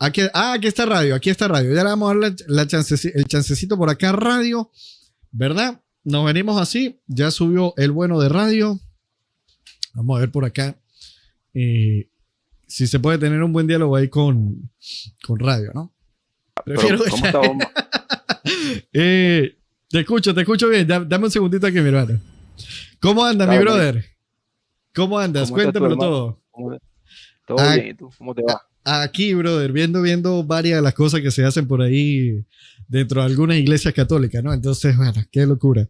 Aquí está radio, aquí está radio. Ya le vamos a dar el chancecito por acá, radio, ¿verdad? Nos venimos así. Ya subió el bueno de radio. Vamos a ver por acá. Si se puede tener un buen diálogo ahí con radio, ¿no? Prefiero ¿Cómo está, Omar? te escucho bien. Dame un segundito aquí, mi hermano. ¿Cómo anda, mi Dale, brother? ¿Cómo andas? ¿cómo estás tú, Cuéntamelo hermano? todo. ¿Todo Ah, bien? ¿Y tú? ¿Cómo te va? Aquí, brother, viendo varias de las cosas que se hacen por ahí dentro de algunas iglesias católicas, ¿no? Entonces, bueno, qué locura.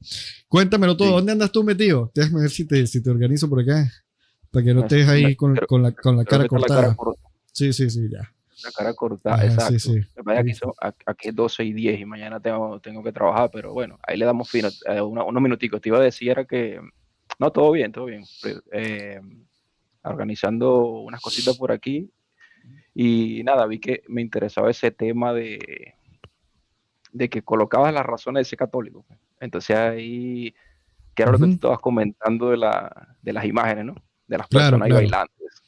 Cuéntamelo todo. Sí. ¿Dónde andas tú metido? Déjame ver si te organizo por acá. Para que no estés ahí con la Creo cara que está la cortada. cara corta. Sí, ya. La cara cortada, Ajá, exacto. sí. Me parece que aquí es 12 y 10 y mañana tengo que trabajar, pero bueno, ahí le damos fino. Unos minuticos. Te iba a decir era que, no, todo bien, todo bien. Organizando unas cositas por aquí y nada, vi que me interesaba ese tema de que colocabas las razones de ser católico. Entonces ahí, que era lo que tú Ujú. estabas comentando de las imágenes, ¿no? De las Claro, personas ahí claro. bailantes.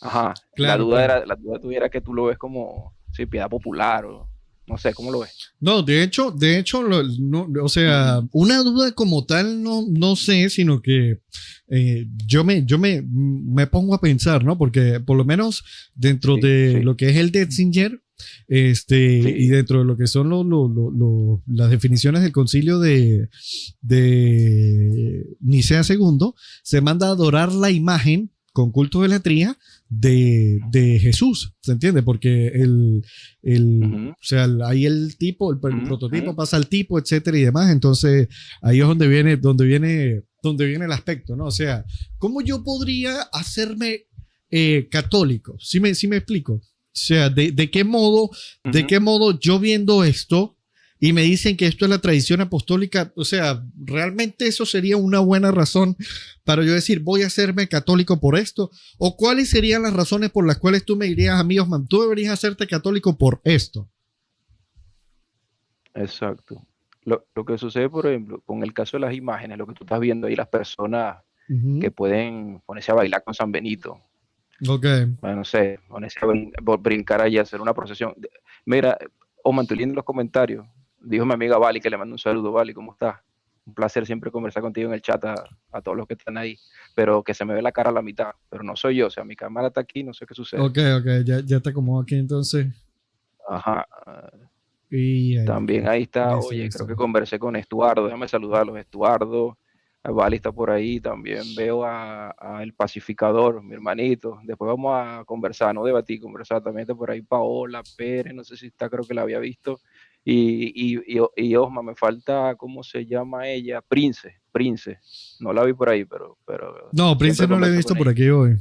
Ajá, Claro, claro. la duda tuviera que tú lo ves como, sí, piedad popular o no sé, ¿cómo lo ves? No, de hecho, no, o sea, una duda como tal no sé, sino que yo me pongo a pensar, ¿no? Porque por lo menos dentro Sí, de sí, lo que es el Detzinger, y sí. dentro de lo que son las definiciones del concilio de Nicea II, se manda a adorar la imagen con culto de latría de Jesús, ¿se entiende? Porque o sea, ahí el tipo, el prototipo pasa al tipo, etcétera y demás, entonces ahí es donde viene el aspecto, ¿no? O sea, ¿cómo yo podría hacerme católico? ¿Sí me explico? O sea, ¿de qué modo yo viendo esto y me dicen que esto es la tradición apostólica? O sea, ¿realmente eso sería una buena razón para yo decir, voy a hacerme católico por esto? ¿O cuáles serían las razones por las cuales tú me dirías, amigos, man, tú deberías hacerte católico por esto? Exacto. Lo que sucede, por ejemplo, con el caso de las imágenes, lo que tú estás viendo ahí, las personas Ujú. que pueden ponerse a bailar con San Benito, Ok. bueno, no sé, ponerse a brincar allí, hacer una procesión. Mira, Oman, tú en los comentarios, dijo mi amiga Vali, que le mando un saludo, Vali, ¿cómo estás? Un placer siempre conversar contigo en el chat a todos los que están ahí, pero que se me ve la cara a la mitad, pero no soy yo, o sea, mi cámara está aquí, no sé qué sucede. Ok, ya te acomodo aquí entonces. Ajá. Y ahí, ok. También ahí está, Listo, oye, creo listo. que conversé con Estuardo, déjame saludar a los Estuardo, a Vali está por ahí, también veo a El Pacificador, mi hermanito, después vamos a conversar, no debatir, conversar, también está por ahí Paola Pérez, no sé si está, creo que la había visto, y Osma, me falta, ¿cómo se llama ella? Prince, no la vi por ahí, pero No, Prince siempre no lo he converso visto con por ella. aquí hoy.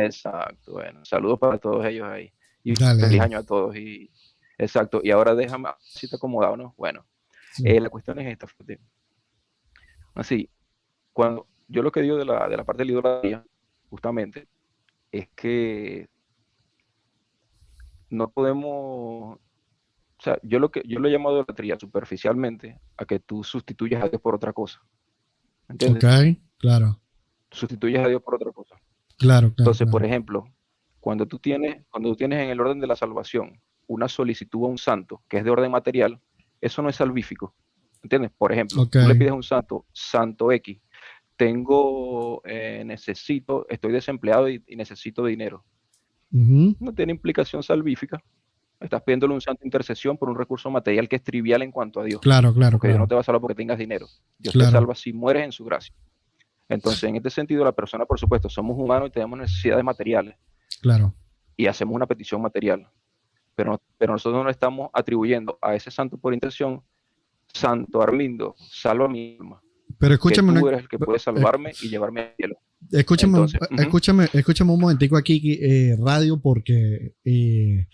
Exacto, bueno, saludos para todos ellos ahí, y Dale, feliz dale. año a todos, y exacto, y ahora déjame, si te acomodado, ¿no? Bueno. Sí. La cuestión es esta, fíjate. Así, cuando yo lo que digo de la parte de la idolatría, justamente, es que no podemos, o sea, yo lo llamo idolatría superficialmente a que tú sustituyas a Dios por otra cosa, Ok, ¿entiendes? claro, Sustituyas a Dios por otra cosa. claro, claro, Entonces, claro. por ejemplo, cuando tú tienes en el orden de la salvación una solicitud a un santo que es de orden material, eso no es salvífico, ¿entiendes? Por ejemplo, Ok. tú le pides a un santo X, estoy desempleado y necesito dinero. Ujú. No tiene implicación salvífica. Estás pidiéndole un santo intercesión por un recurso material que es trivial en cuanto a Dios. Claro, claro, Porque Dios no claro, te va a salvar porque tengas dinero. Dios te claro, salva si mueres en su gracia. Entonces, en este sentido, la persona, por supuesto, somos humanos y tenemos necesidades materiales claro. y hacemos una petición material. Pero nosotros no le estamos atribuyendo a ese santo por intención, Santo Arlindo, salva mi alma, Pero que escúchame tú eres el que puede eh, salvarme y llevarme al cielo. escúchame, Entonces, escúchame un momentico aquí, radio, porque sí,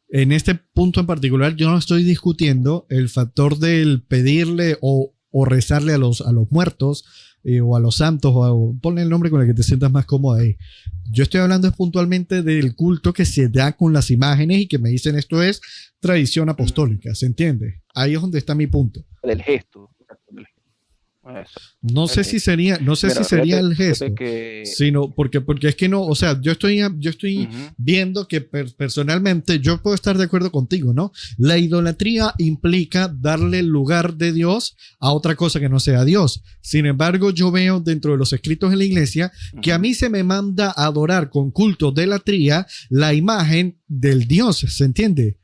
en este punto en particular yo no estoy discutiendo el factor del pedirle o rezarle a los muertos, o a los santos, ponle el nombre con el que te sientas más cómodo ahí. Yo estoy hablando puntualmente del culto que se da con las imágenes y que me dicen esto es tradición apostólica, ¿se entiende? Ahí es donde está mi punto. del gesto. Eso. No sé si sería, no sé Mira, si sería fíjate, el gesto, fíjate que... sino porque es que no, o sea, yo estoy Ujú, viendo que personalmente yo puedo estar de acuerdo contigo, ¿no? La idolatría implica darle el lugar de Dios a otra cosa que no sea Dios. Sin embargo, yo veo dentro de los escritos de la iglesia que a ujú. mí se me manda a adorar con culto de latría la imagen del Dios, ¿se entiende?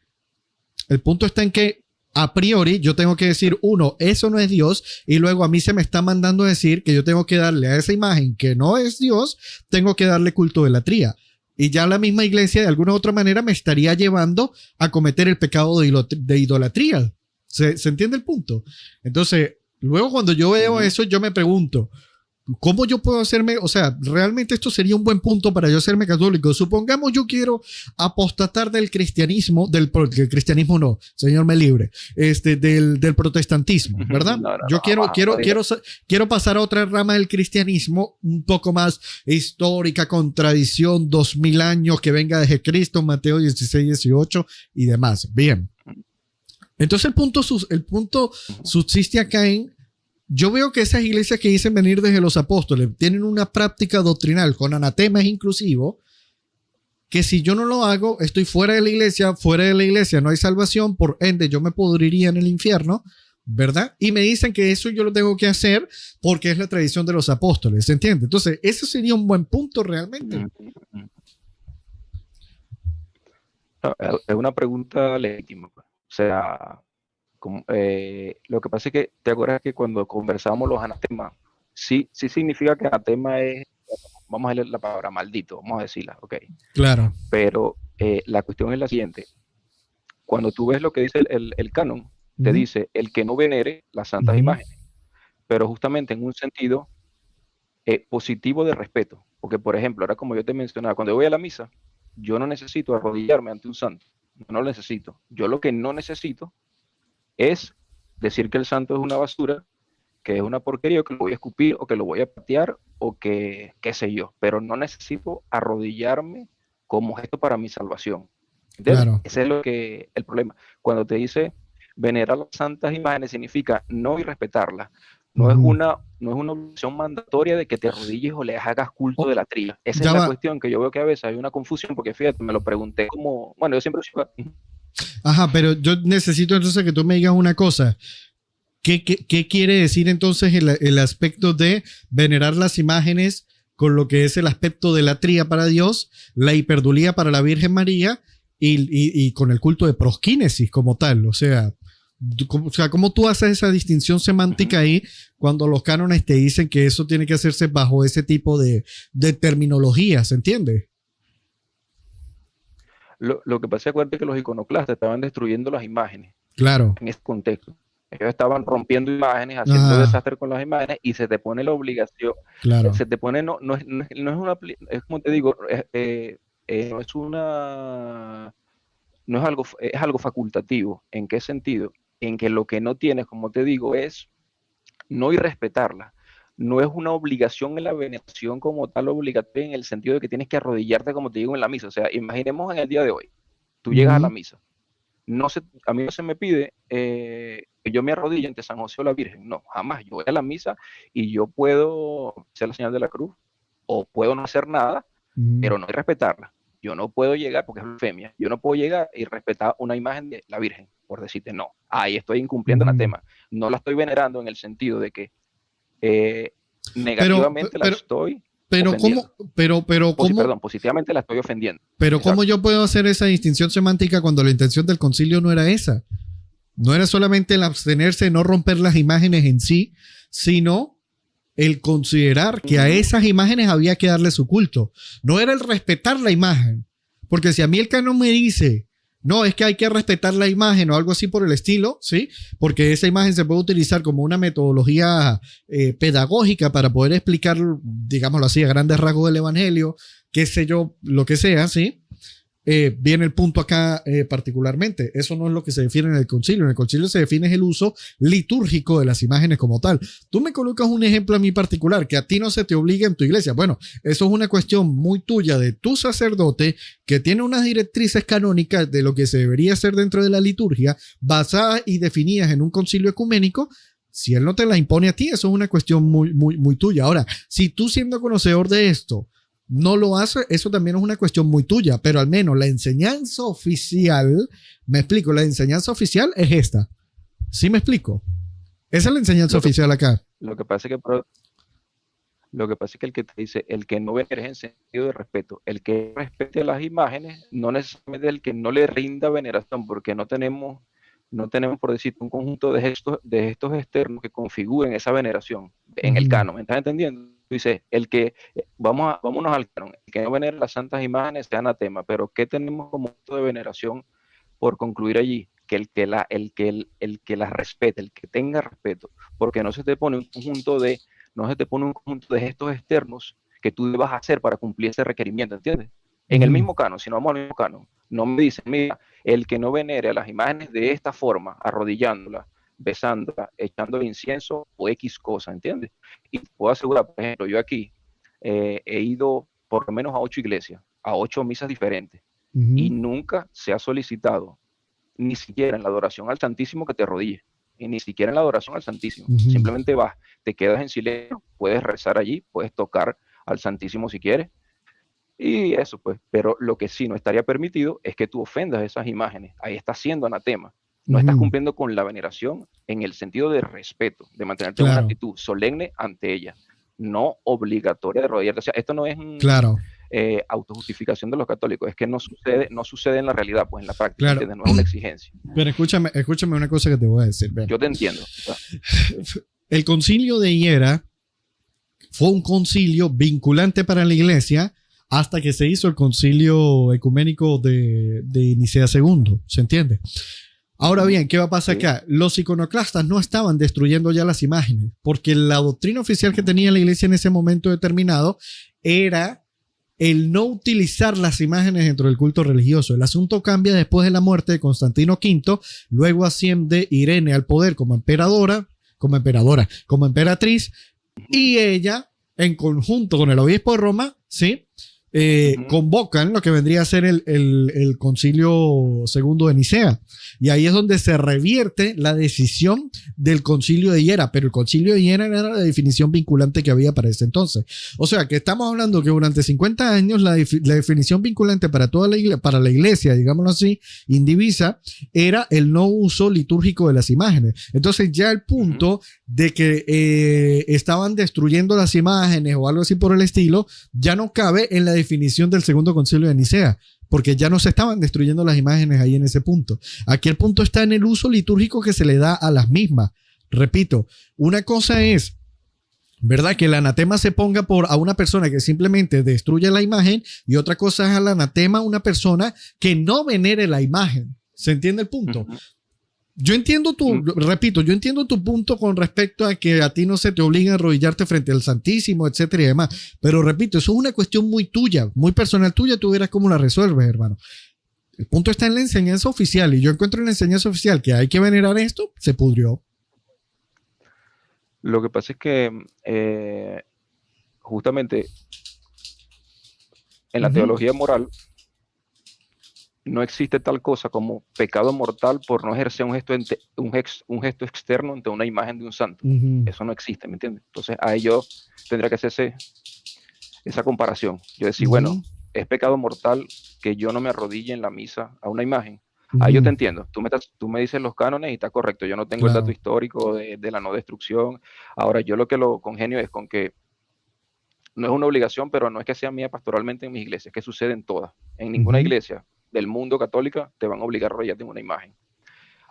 El punto está en que a priori yo tengo que decir, uno, eso no es Dios, y luego a mí se me está mandando a decir que yo tengo que darle a esa imagen que no es Dios, tengo que darle culto de latría. Y ya la misma iglesia de alguna u otra manera me estaría llevando a cometer el pecado de idolatría. ¿Se entiende el punto? Entonces, luego cuando yo veo Ujú. eso, yo me pregunto, ¿cómo yo puedo hacerme? O sea, realmente esto sería un buen punto para yo hacerme católico. Supongamos yo quiero apostatar del cristianismo, del cristianismo no, señor me libre, del protestantismo, ¿verdad? No, no, no, Yo jamás en la vida. quiero pasar a otra rama del cristianismo un poco más histórica, con tradición, 2000 años, que venga desde Cristo, Mateo 16, 18 y demás. Bien. Entonces el punto Ujú. subsiste acá en yo veo que esas iglesias que dicen venir desde los apóstoles tienen una práctica doctrinal con anatemas inclusivo, que si yo no lo hago, estoy fuera de la iglesia no hay salvación, por ende yo me podriría en el infierno, ¿verdad? Y me dicen que eso yo lo tengo que hacer porque es la tradición de los apóstoles, ¿se entiende? Entonces, eso sería un buen punto realmente. Ujú. No, es una pregunta legítima, pues. O sea, lo que pasa es que te acuerdas que cuando conversamos los anatemas, sí significa que anatema es, vamos a leer la palabra maldito, vamos a decirla, ok. Claro. Pero la cuestión es la siguiente: cuando tú ves lo que dice el canon, te Ujú, dice el que no venere las santas ujú, imágenes, pero justamente en un sentido positivo de respeto. Porque, por ejemplo, ahora como yo te mencionaba, cuando yo voy a la misa, yo no necesito arrodillarme ante un santo, no lo necesito. Yo lo que no necesito es decir que el santo es una basura, que es una porquería, o que lo voy a escupir, o que lo voy a patear, o que qué sé yo, pero no necesito arrodillarme como gesto para mi salvación. ¿Entiendes? claro. Ese es el problema. Cuando te dice venerar las santas imágenes, significa no irrespetarlas. Ujú. No es una obligación mandatoria de que te arrodilles o le hagas culto Oh, de la trilla. Esa es ya la va. cuestión que yo veo que a veces hay una confusión, porque fíjate, me lo pregunté como, bueno, yo siempre Ajá, pero yo necesito entonces que tú me digas una cosa. ¿Qué quiere decir entonces el aspecto de venerar las imágenes con lo que es el aspecto de la tría para Dios, la hiperdulía para la Virgen María y con el culto de prosquínesis como tal? ¿Cómo tú haces esa distinción semántica ahí cuando los cánones te dicen que eso tiene que hacerse bajo ese tipo de terminología? ¿Se entiende? lo que pasa es que los iconoclastas estaban destruyendo las imágenes Claro. en ese contexto. Ellos estaban rompiendo imágenes, haciendo Ah, desastre con las imágenes, y se te pone la obligación, claro. se te pone, no es una, es como te digo, no es no es algo, es algo facultativo. ¿En qué sentido? En que lo que no tienes, como te digo, es no irrespetarla. No es una obligación en la veneración como tal obligatoria, en el sentido de que tienes que arrodillarte, como te digo, en la misa. O sea, imaginemos en el día de hoy, tú llegas a la Ujú, misa, a mí no se me pide que yo me arrodille ante San José o la Virgen, no, jamás. Yo voy a la misa y yo puedo hacer la señal de la cruz, o puedo no hacer nada, ujú, pero no respetarla. Yo no puedo llegar, porque es blasfemia, yo no puedo llegar y respetar una imagen de la Virgen, por decirte no. Ahí estoy incumpliendo el ujú. tema. No la estoy venerando en el sentido de que eh, Pero, negativamente la pero, estoy pero, ofendiendo. ¿cómo? Perdón, positivamente la estoy ofendiendo. Pero ¿cómo Exacto. yo puedo hacer esa distinción semántica cuando la intención del concilio no era esa? No era solamente el abstenerse, no romper las imágenes en sí, sino el considerar que a Ujú. esas imágenes había que darle su culto. No era el respetar la imagen. Porque si a mí el canon me dice, no, es que hay que respetar la imagen o algo así por el estilo, ¿sí? Porque esa imagen se puede utilizar como una metodología pedagógica para poder explicar, digámoslo así, a grandes rasgos del evangelio, qué sé yo, lo que sea, ¿sí? Viene el punto acá particularmente. Eso no es lo que se define en el concilio. En el concilio se define el uso litúrgico de las imágenes como tal. Tú me colocas un ejemplo a mí particular, que a ti no se te obliga en tu iglesia. Bueno, eso es una cuestión muy tuya de tu sacerdote que tiene unas directrices canónicas de lo que se debería hacer dentro de la liturgia, basadas y definidas en un concilio ecuménico. Si él no te la impone a ti, eso es una cuestión muy, muy, muy tuya. Ahora, si tú siendo conocedor de esto no lo haces, eso también es una cuestión muy tuya, pero al menos la enseñanza oficial, me explico, la enseñanza oficial es esta. ¿Sí me explico? Esa es la enseñanza oficial acá. Lo que pasa es que el que te dice, el que no venere en sentido de respeto, el que respete las imágenes, no necesariamente el que no le rinda veneración, porque no tenemos, por decir, un conjunto de gestos externos que configuren esa veneración en el canon. ¿Me estás entendiendo? Tú dices, vámonos al canon, el que no venera las santas imágenes sea anatema, pero ¿qué tenemos como acto de veneración por concluir allí? Que el que las respete, el que tenga respeto, porque no se te pone un conjunto de gestos externos que tú debas hacer para cumplir ese requerimiento, ¿entiendes? En el mismo canon, si no vamos al mismo canon, no me dicen, mira, el que no venere a las imágenes de esta forma, arrodillándolas, besándolas, echando incienso o X cosa, ¿entiendes? Y puedo asegurar, por ejemplo, yo aquí he ido por lo menos a 8 iglesias, a 8 misas diferentes, y nunca se ha solicitado, ni siquiera en la adoración al Santísimo, que te arrodilles, y ni siquiera en la adoración al Santísimo. Simplemente vas, te quedas en silencio, puedes rezar allí, puedes tocar al Santísimo si quieres, y eso pues, pero lo que sí no estaría permitido es que tú ofendas esas imágenes, ahí estás siendo anatema, no estás cumpliendo con la veneración en el sentido de respeto, de mantenerte en una actitud solemne ante ella, no obligatoria de arrodillarte. O sea, esto no es autojustificación de los católicos, es que no sucede en la realidad, pues en la práctica, ¿entiendes? No es una exigencia. Pero escúchame una cosa que te voy a decir. Ven. Yo te entiendo. El concilio de Higuera fue un concilio vinculante para la iglesia hasta que se hizo el concilio ecuménico de Nicea II, ¿se entiende? Ahora bien, ¿qué va a pasar acá? Los iconoclastas no estaban destruyendo ya las imágenes, porque la doctrina oficial que tenía la iglesia en ese momento determinado era el no utilizar las imágenes dentro del culto religioso. El asunto cambia después de la muerte de Constantino V, luego asciende Irene al poder como emperatriz, y ella, en conjunto con el obispo de Roma, ¿sí? Convocan lo que vendría a ser el concilio segundo de Nicea, y ahí es donde se revierte la decisión del concilio de Higuera, pero el concilio de Higuera era la definición vinculante que había para ese entonces. O sea que estamos hablando que durante 50 años la definición vinculante para toda para la iglesia, digámoslo así, indivisa, era el no uso litúrgico de las imágenes. Entonces ya el punto de que estaban destruyendo las imágenes o algo así por el estilo, ya no cabe en la definición del segundo concilio de Nicea, porque ya no se estaban destruyendo las imágenes ahí en ese punto. Aquí el punto está en el uso litúrgico que se le da a las mismas. Repito, una cosa es, ¿verdad?, que el anatema se ponga a una persona que simplemente destruye la imagen, y otra cosa es al anatema a una persona que no venere la imagen. ¿Se entiende el punto? Yo entiendo yo entiendo tu punto con respecto a que a ti no se te obliga a arrodillarte frente al Santísimo, etcétera y demás. Pero repito, eso es una cuestión muy tuya, muy personal tuya, tú verás cómo la resuelves, hermano. El punto está en la enseñanza oficial, y yo encuentro en la enseñanza oficial que hay que venerar esto, se pudrió. Lo que pasa es que justamente en la teología moral no existe tal cosa como pecado mortal por no ejercer un gesto externo ante una imagen de un santo. Eso no existe, ¿me entiendes? Entonces ahí yo tendría que hacerse esa comparación. Yo decir, bueno, es pecado mortal que yo no me arrodille en la misa a una imagen. Ahí yo te entiendo. Tú me dices los cánones y está correcto. Yo no tengo el dato histórico de la no destrucción. Ahora, yo lo que lo congenio es con que no es una obligación, pero no es que sea mía pastoralmente en mis iglesias, que sucede en todas. En ninguna iglesia del mundo católica te van a obligar a arrodillarte en una imagen.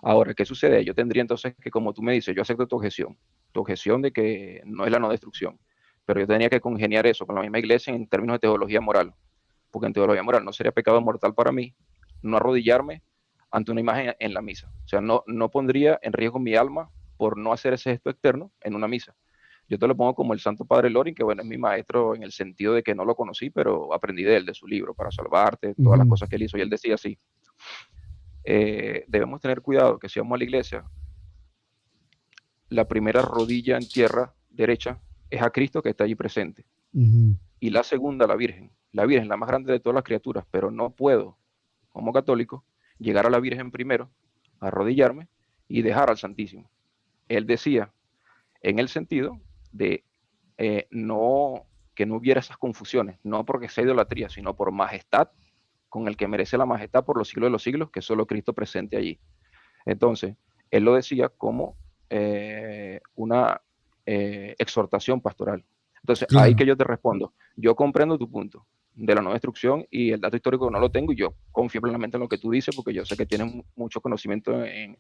Ahora, ¿qué sucede? Yo tendría entonces que, como tú me dices, yo acepto tu objeción de que no es la no destrucción, pero yo tenía que congeniar eso con la misma iglesia en términos de teología moral, porque en teología moral no sería pecado mortal para mí no arrodillarme ante una imagen en la misa. O sea, no pondría en riesgo mi alma por no hacer ese gesto externo en una misa. Yo te lo pongo como el Santo Padre Loring, que bueno, es mi maestro en el sentido de que no lo conocí, pero aprendí de él, de su libro, Para Salvarte, todas las cosas que él hizo, y él decía así, debemos tener cuidado que si vamos a la iglesia, la primera rodilla en tierra derecha es a Cristo, que está allí presente, y la segunda la Virgen, la más grande de todas las criaturas, pero no puedo, como católico, llegar a la Virgen primero, arrodillarme y dejar al Santísimo. Él decía, en el sentido de no, que no hubiera esas confusiones, no porque sea idolatría, sino por majestad, con el que merece la majestad por los siglos de los siglos, que solo Cristo presente allí. Entonces, él lo decía como una exhortación pastoral. Entonces, Claro. ahí que yo te respondo, yo comprendo tu punto de la nueva instrucción y el dato histórico no lo tengo y yo confío plenamente en lo que tú dices porque yo sé que tienes mucho conocimiento en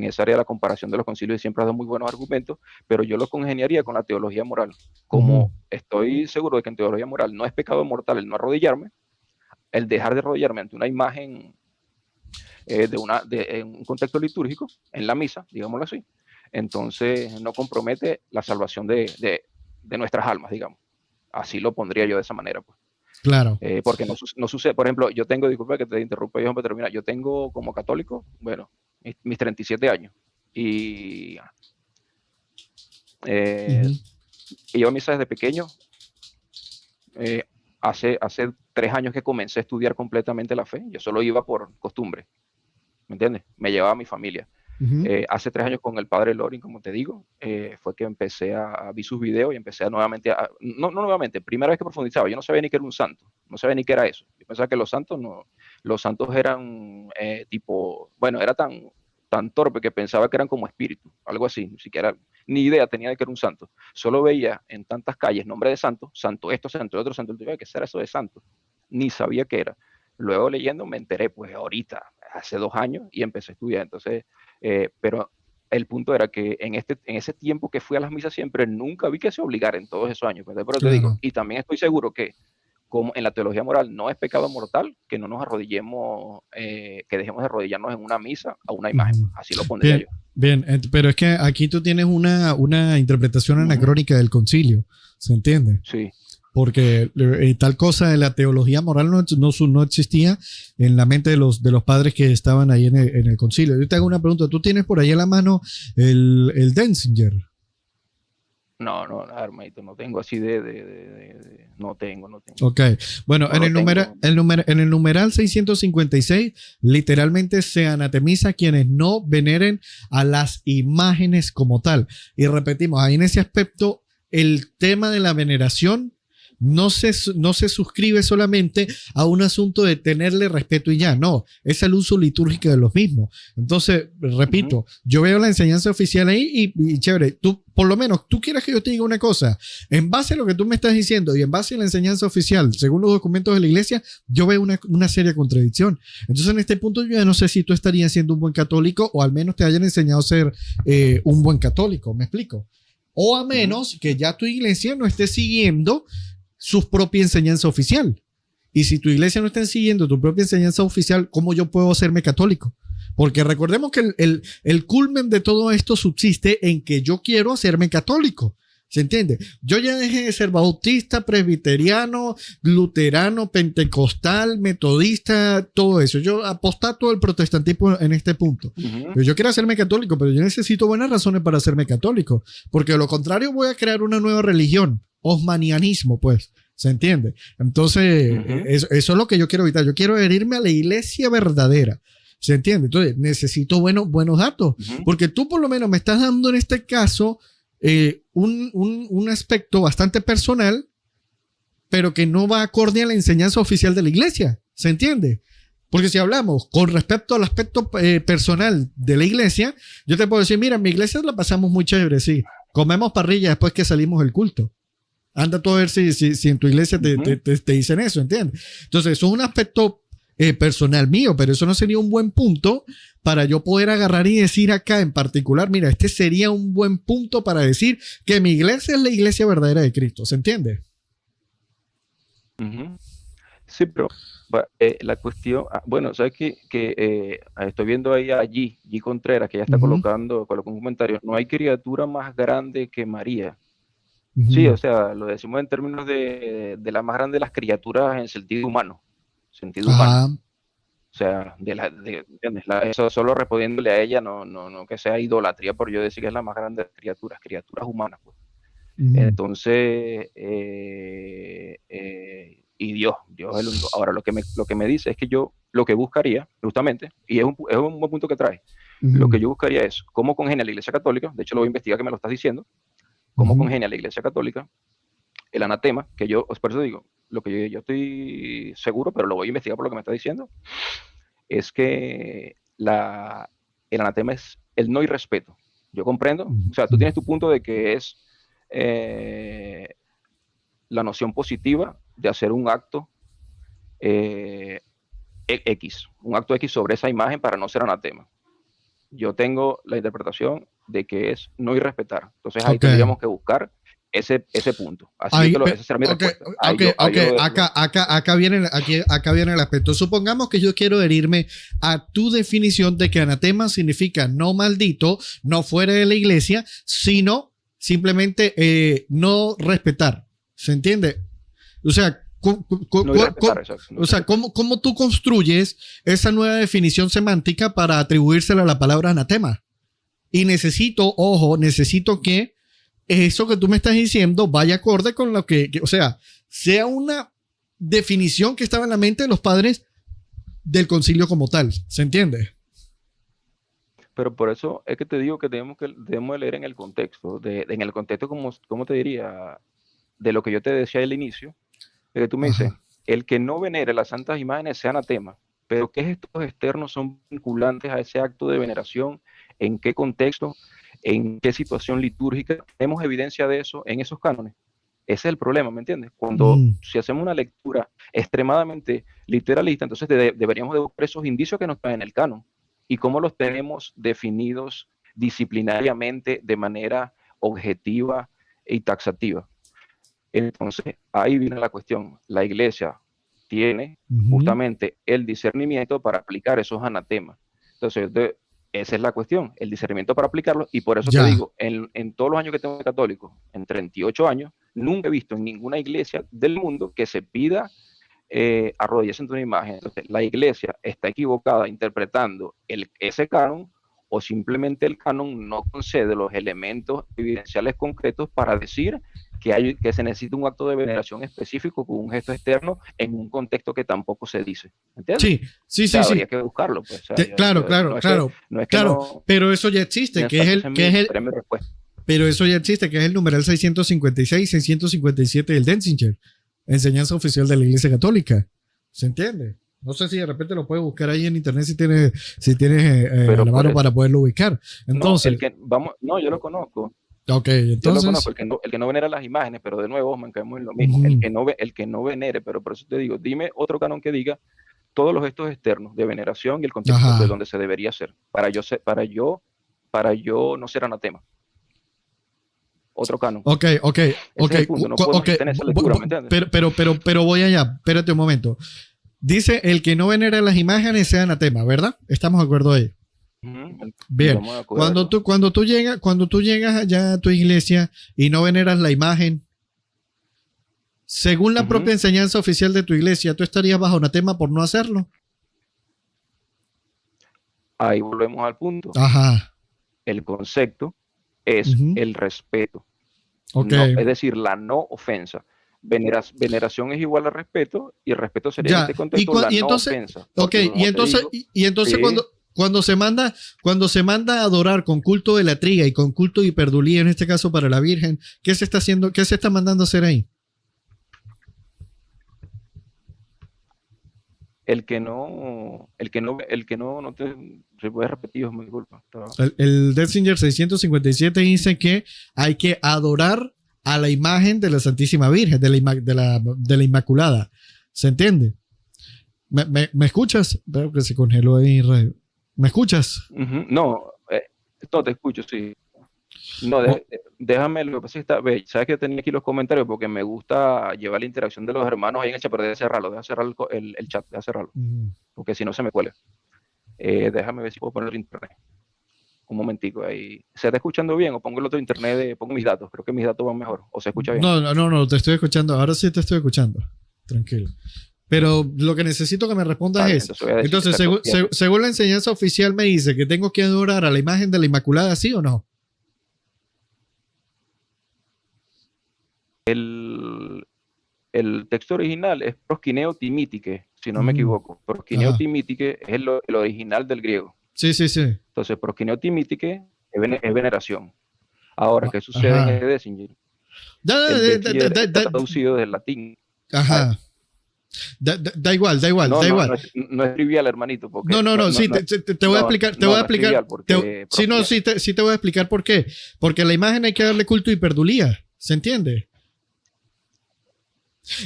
esa área de la comparación de los concilios y siempre has dado muy buenos argumentos, pero yo lo congeniaría con la teología moral. Como estoy seguro de que en teología moral no es pecado mortal el no arrodillarme, el dejar de arrodillarme ante una imagen en un contexto litúrgico, en la misa, digámoslo así, entonces no compromete la salvación de nuestras almas, digamos. Así lo pondría yo de esa manera, pues. Claro. Porque no sucede, por ejemplo, yo tengo, disculpa que te interrumpa, yo para terminar, yo tengo como católico, bueno, mis 37 años y iba a misa desde pequeño. Hace 3 años que comencé a estudiar completamente la fe, yo solo iba por costumbre, ¿me entiendes? Me llevaba a mi familia. Hace 3 años con el padre Loring, como te digo, fue que empecé a ver sus videos y empecé nuevamente, no nuevamente, primera vez que profundizaba, yo no sabía ni que era un santo, no sabía ni qué era eso. Yo pensaba que los santos eran tipo, bueno, era tan torpe que pensaba que eran como espíritus, algo así, ni siquiera, ni idea tenía de que era un santo. Solo veía en tantas calles nombre de santo, santo esto, santo otro, santo otro, ¿qué será eso de santo? Ni sabía qué era. Luego leyendo me enteré, pues ahorita, hace 2 años, y empecé a estudiar. Entonces, pero el punto era que en ese tiempo que fui a las misas siempre, nunca vi que se obligara en todos esos años. Pero te digo, y también estoy seguro que como en la teología moral no es pecado mortal, que no nos arrodillemos, que dejemos de arrodillarnos en una misa a una imagen. Así lo pondría yo. Bien, pero es que aquí tú tienes una interpretación anacrónica del concilio, ¿se entiende? Sí. Porque tal cosa de la teología moral no existía en la mente de los padres que estaban ahí en el concilio. Yo te hago una pregunta, ¿tú tienes por ahí a la mano el Denzinger? No, hermanito, no tengo así no tengo. Ok, bueno, en el numeral 656 literalmente se anatemiza a quienes no veneren a las imágenes como tal. Y repetimos, ahí en ese aspecto, el tema de la veneración no se suscribe solamente a un asunto de tenerle respeto y ya, no, es el uso litúrgico de los mismos. Entonces, repito, yo veo la enseñanza oficial ahí y chévere, tú, por lo menos, tú quieres que yo te diga una cosa, en base a lo que tú me estás diciendo y en base a la enseñanza oficial, según los documentos de la iglesia, yo veo una seria contradicción. Entonces, en este punto, yo ya no sé si tú estarías siendo un buen católico o al menos te hayan enseñado a ser un buen católico, ¿me explico? O a menos que ya tu iglesia no esté siguiendo su propia enseñanza oficial. Y si tu iglesia no está siguiendo tu propia enseñanza oficial, ¿cómo yo puedo hacerme católico? Porque recordemos que el culmen de todo esto subsiste en que yo quiero hacerme católico. ¿Se entiende? Yo ya dejé de ser bautista, presbiteriano, luterano, pentecostal, metodista, todo eso. Yo apostato el protestantismo en este punto. Pero yo quiero hacerme católico, pero yo necesito buenas razones para hacerme católico. Porque de lo contrario voy a crear una nueva religión. Osmanianismo, pues. ¿Se entiende? Entonces, eso es lo que yo quiero evitar. Yo quiero adherirme a la iglesia verdadera. ¿Se entiende? Entonces, necesito buenos datos. Porque tú por lo menos me estás dando en este caso un aspecto bastante personal, pero que no va acorde a la enseñanza oficial de la iglesia. ¿Se entiende? Porque si hablamos con respecto al aspecto personal de la iglesia, yo te puedo decir, mira, en mi iglesia la pasamos muy chévere, sí. Comemos parrilla después que salimos del culto. Anda tú a ver si en tu iglesia te dicen eso, ¿entiendes? Entonces, eso es un aspecto personal mío, pero eso no sería un buen punto para yo poder agarrar y decir acá en particular, mira, este sería un buen punto para decir que mi iglesia es la iglesia verdadera de Cristo, ¿se entiende? Sí, pero la cuestión, bueno, sabes que estoy viendo ahí a G Contreras, que ya está colocó un comentario, no hay criatura más grande que María. Sí, o sea, lo decimos en términos de la más grande de las criaturas en sentido humano. O sea, ¿entiendes? Eso solo respondiéndole a ella, no que sea idolatría por yo decir que es la más grande de las criaturas humanas. Pues. Entonces, y Dios es el único. Ahora, lo que me dice es que yo lo que buscaría, justamente, y es un buen punto que trae, lo que yo buscaría es cómo congenia la Iglesia Católica, de hecho lo voy a investigar que me lo estás diciendo, cómo congenia la Iglesia Católica, el anatema, que yo, por eso digo, lo que yo estoy seguro, pero lo voy a investigar por lo que me está diciendo, es que el anatema es el no irrespeto. Yo comprendo, o sea, tú tienes tu punto de que es la noción positiva de hacer un acto X, un acto X sobre esa imagen para no ser anatema. Yo tengo la interpretación de que es no irrespetar. Entonces ahí tendríamos que buscar ese punto. Así esa será mi respuesta. Acá viene el aspecto. Supongamos que yo quiero adherirme a tu definición de que anatema significa no maldito, no fuera de la iglesia, sino simplemente no respetar. ¿Se entiende? O sea, ¿cómo tú construyes esa nueva definición semántica para atribuírsela a la palabra anatema? Y necesito que eso que tú me estás diciendo vaya acorde con lo o sea, sea una definición que estaba en la mente de los padres del concilio como tal. ¿Se entiende? Pero por eso es que te digo que debemos de leer en el contexto, en el contexto, como te diría, de lo que yo te decía al inicio, de que tú me dices, el que no venere las santas imágenes sea anatema, pero ¿qué gestos externos son vinculantes a ese acto de veneración? ¿En qué contexto? ¿En qué situación litúrgica? ¿Tenemos evidencia de eso en esos cánones? Ese es el problema, ¿me entiendes? Si hacemos una lectura extremadamente literalista, entonces deberíamos de buscar esos indicios que nos traen en el canon y cómo los tenemos definidos disciplinariamente de manera objetiva y taxativa. Entonces, ahí viene la cuestión. La iglesia tiene justamente el discernimiento para aplicar esos anatemas. Entonces, esa es la cuestión, el discernimiento para aplicarlo, y por eso te digo, en todos los años que tengo de católico, en 38 años, nunca he visto en ninguna iglesia del mundo que se pida arrodillarse ante una imagen. Entonces, la iglesia está equivocada interpretando ese canon, o simplemente el canon no concede los elementos evidenciales concretos para decir que se necesita un acto de veneración específico con un gesto externo en un contexto que tampoco se dice. ¿Entiendes? Sí. Habría que buscarlo. Pues, claro. Pero eso ya existe, pero eso ya existe, que es el numeral 656, 657 del Denzinger, enseñanza oficial de la Iglesia Católica. ¿Se entiende? No sé si de repente lo puedes buscar ahí en internet si tienes a la mano para poderlo ubicar. Entonces, yo lo conozco. Ok, entonces. Yo lo conozco, el que no venera las imágenes, pero de nuevo mancaemos en lo mismo. El que no venere, pero por eso te digo, dime otro canon que diga todos los gestos externos de veneración y el contexto de donde se debería hacer, para yo no ser anatema. Otro canon. Ok. No podemos tener esa lectura, ¿me entiendes? Pero voy allá, espérate un momento. Dice, el que no venera las imágenes sea anatema, ¿verdad? Estamos de acuerdo ahí. Bien, cuando tú llegas allá a tu iglesia y no veneras la imagen, según la propia enseñanza oficial de tu iglesia, ¿tú estarías bajo anatema por no hacerlo? Ahí volvemos al punto. El concepto es el respeto. Okay. No, es decir, la no ofensa. Veneración es igual a respeto, y el respeto sería en este contexto no ofensa. Y entonces cuando se manda a adorar con culto de latría y con culto de hiperdulía, en este caso para la Virgen, ¿qué se está haciendo? ¿Qué se está mandando a hacer ahí? El que no se puede repetir, es muy culpa. El Denzinger 657 dice que hay que adorar a la imagen de la Santísima Virgen, de la Inmaculada. ¿Se entiende? ¿Me escuchas? Veo que se congeló ahí. ¿Me escuchas? No, te escucho, sí. No, déjame, lo que pasa es que sabes que tenía aquí los comentarios porque me gusta llevar la interacción de los hermanos ahí en el chat, pero deja cerrar el chat, deja cerrarlo, porque si no se me cuela. Déjame ver si puedo poner el internet. Un momentico ahí. ¿Se está escuchando bien o pongo el otro internet, pongo mis datos? Creo que mis datos van mejor, ¿o se escucha bien? No, te estoy escuchando. Ahora sí te estoy escuchando. Tranquilo. Pero lo que necesito que me respondas es, entonces, según la enseñanza oficial me dice que tengo que adorar a la imagen de la Inmaculada, ¿sí o no? El texto original es proskineo timítike, si no me equivoco. Proskineo timítike es el original del griego. Sí. Entonces, proskineo timítike es veneración. Ahora, ¿qué sucede en Ajá. el Dessinger? Da, El da, da, da, Dessinger da, está da, traducido del latín. ajá. Da igual, da igual, No, da no, igual. no es trivial, hermanito, No, porque no, no, sí, te voy a explicar, te voy a no es explicar. trivial, porque Sí, no, sí te voy a explicar por qué. Porque a la imagen hay que darle culto y perdulía. ¿Se entiende?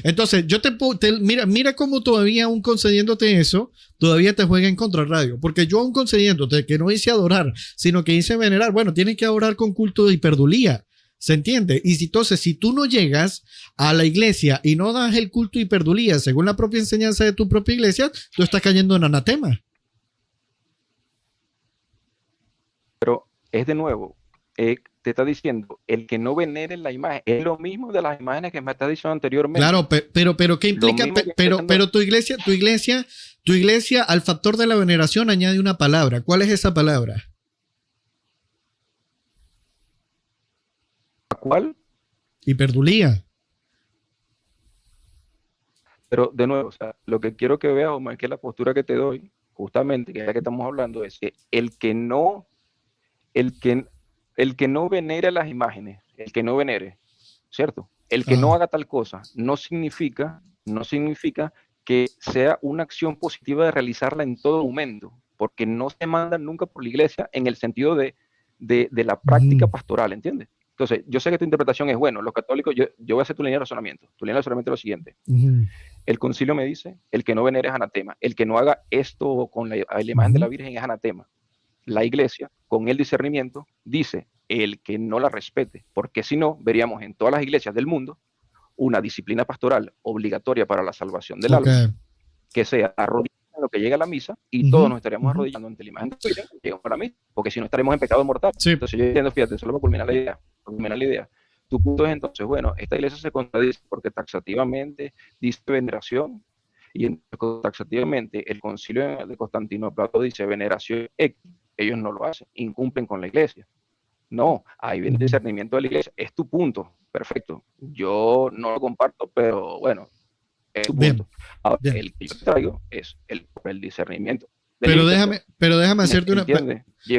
Entonces, mira cómo todavía aún concediéndote eso, todavía te juega en contra radio. Porque yo aún concediéndote que no dice adorar, sino que dice venerar, bueno, tienes que adorar con culto y perdulía. ¿Se entiende? Y entonces, si tú no llegas a la iglesia y no das el culto y perdulía según la propia enseñanza de tu propia iglesia, tú estás cayendo en anatema. pero es de nuevo, te está diciendo, el que no venere la imagen, es lo mismo de las imágenes que me estás diciendo anteriormente. Claro, pero ¿qué implica? Pero tu iglesia al factor de la veneración añade una palabra. ¿Cuál es esa palabra? ¿Cuál? Hiperdulía. Pero de nuevo, o sea, lo que quiero que veas, Omar, es que la postura que te doy, justamente, que es la que estamos hablando, es que el que, el que no venere las imágenes, el que no venere, ¿cierto? El que no haga tal cosa no significa que sea una acción positiva de realizarla en todo momento, porque no se manda nunca por la iglesia en el sentido de la práctica pastoral, ¿entiendes? Entonces, yo sé que tu interpretación es, bueno, los católicos, yo voy a hacer tu línea de razonamiento. Tu línea de razonamiento es lo siguiente. El concilio me dice, el que no venere es anatema. El que no haga esto con la imagen de la Virgen es anatema. La iglesia, con el discernimiento, dice, el que no la respete, porque si no, veríamos en todas las iglesias del mundo una disciplina pastoral obligatoria para la salvación del alma, que sea arrodillar en lo que llega a la misa, y todos nos estaríamos arrodillando ante la imagen de Virgen y llegamos a la misa, porque si no estaremos en pecado mortal. Sí. Entonces yo entiendo, fíjate, solo para culminar la idea. Tu punto es entonces, bueno, esta iglesia se contradice porque taxativamente dice veneración, y taxativamente el concilio de Constantinopla dice veneración X, ellos no lo hacen, incumplen con la iglesia. No, ahí viene el discernimiento de la iglesia. Es tu punto, perfecto. Yo no lo comparto, pero bueno, es tu punto. Ahora, el que yo traigo es el discernimiento. Pero déjame hacerte una pregunta. Sí.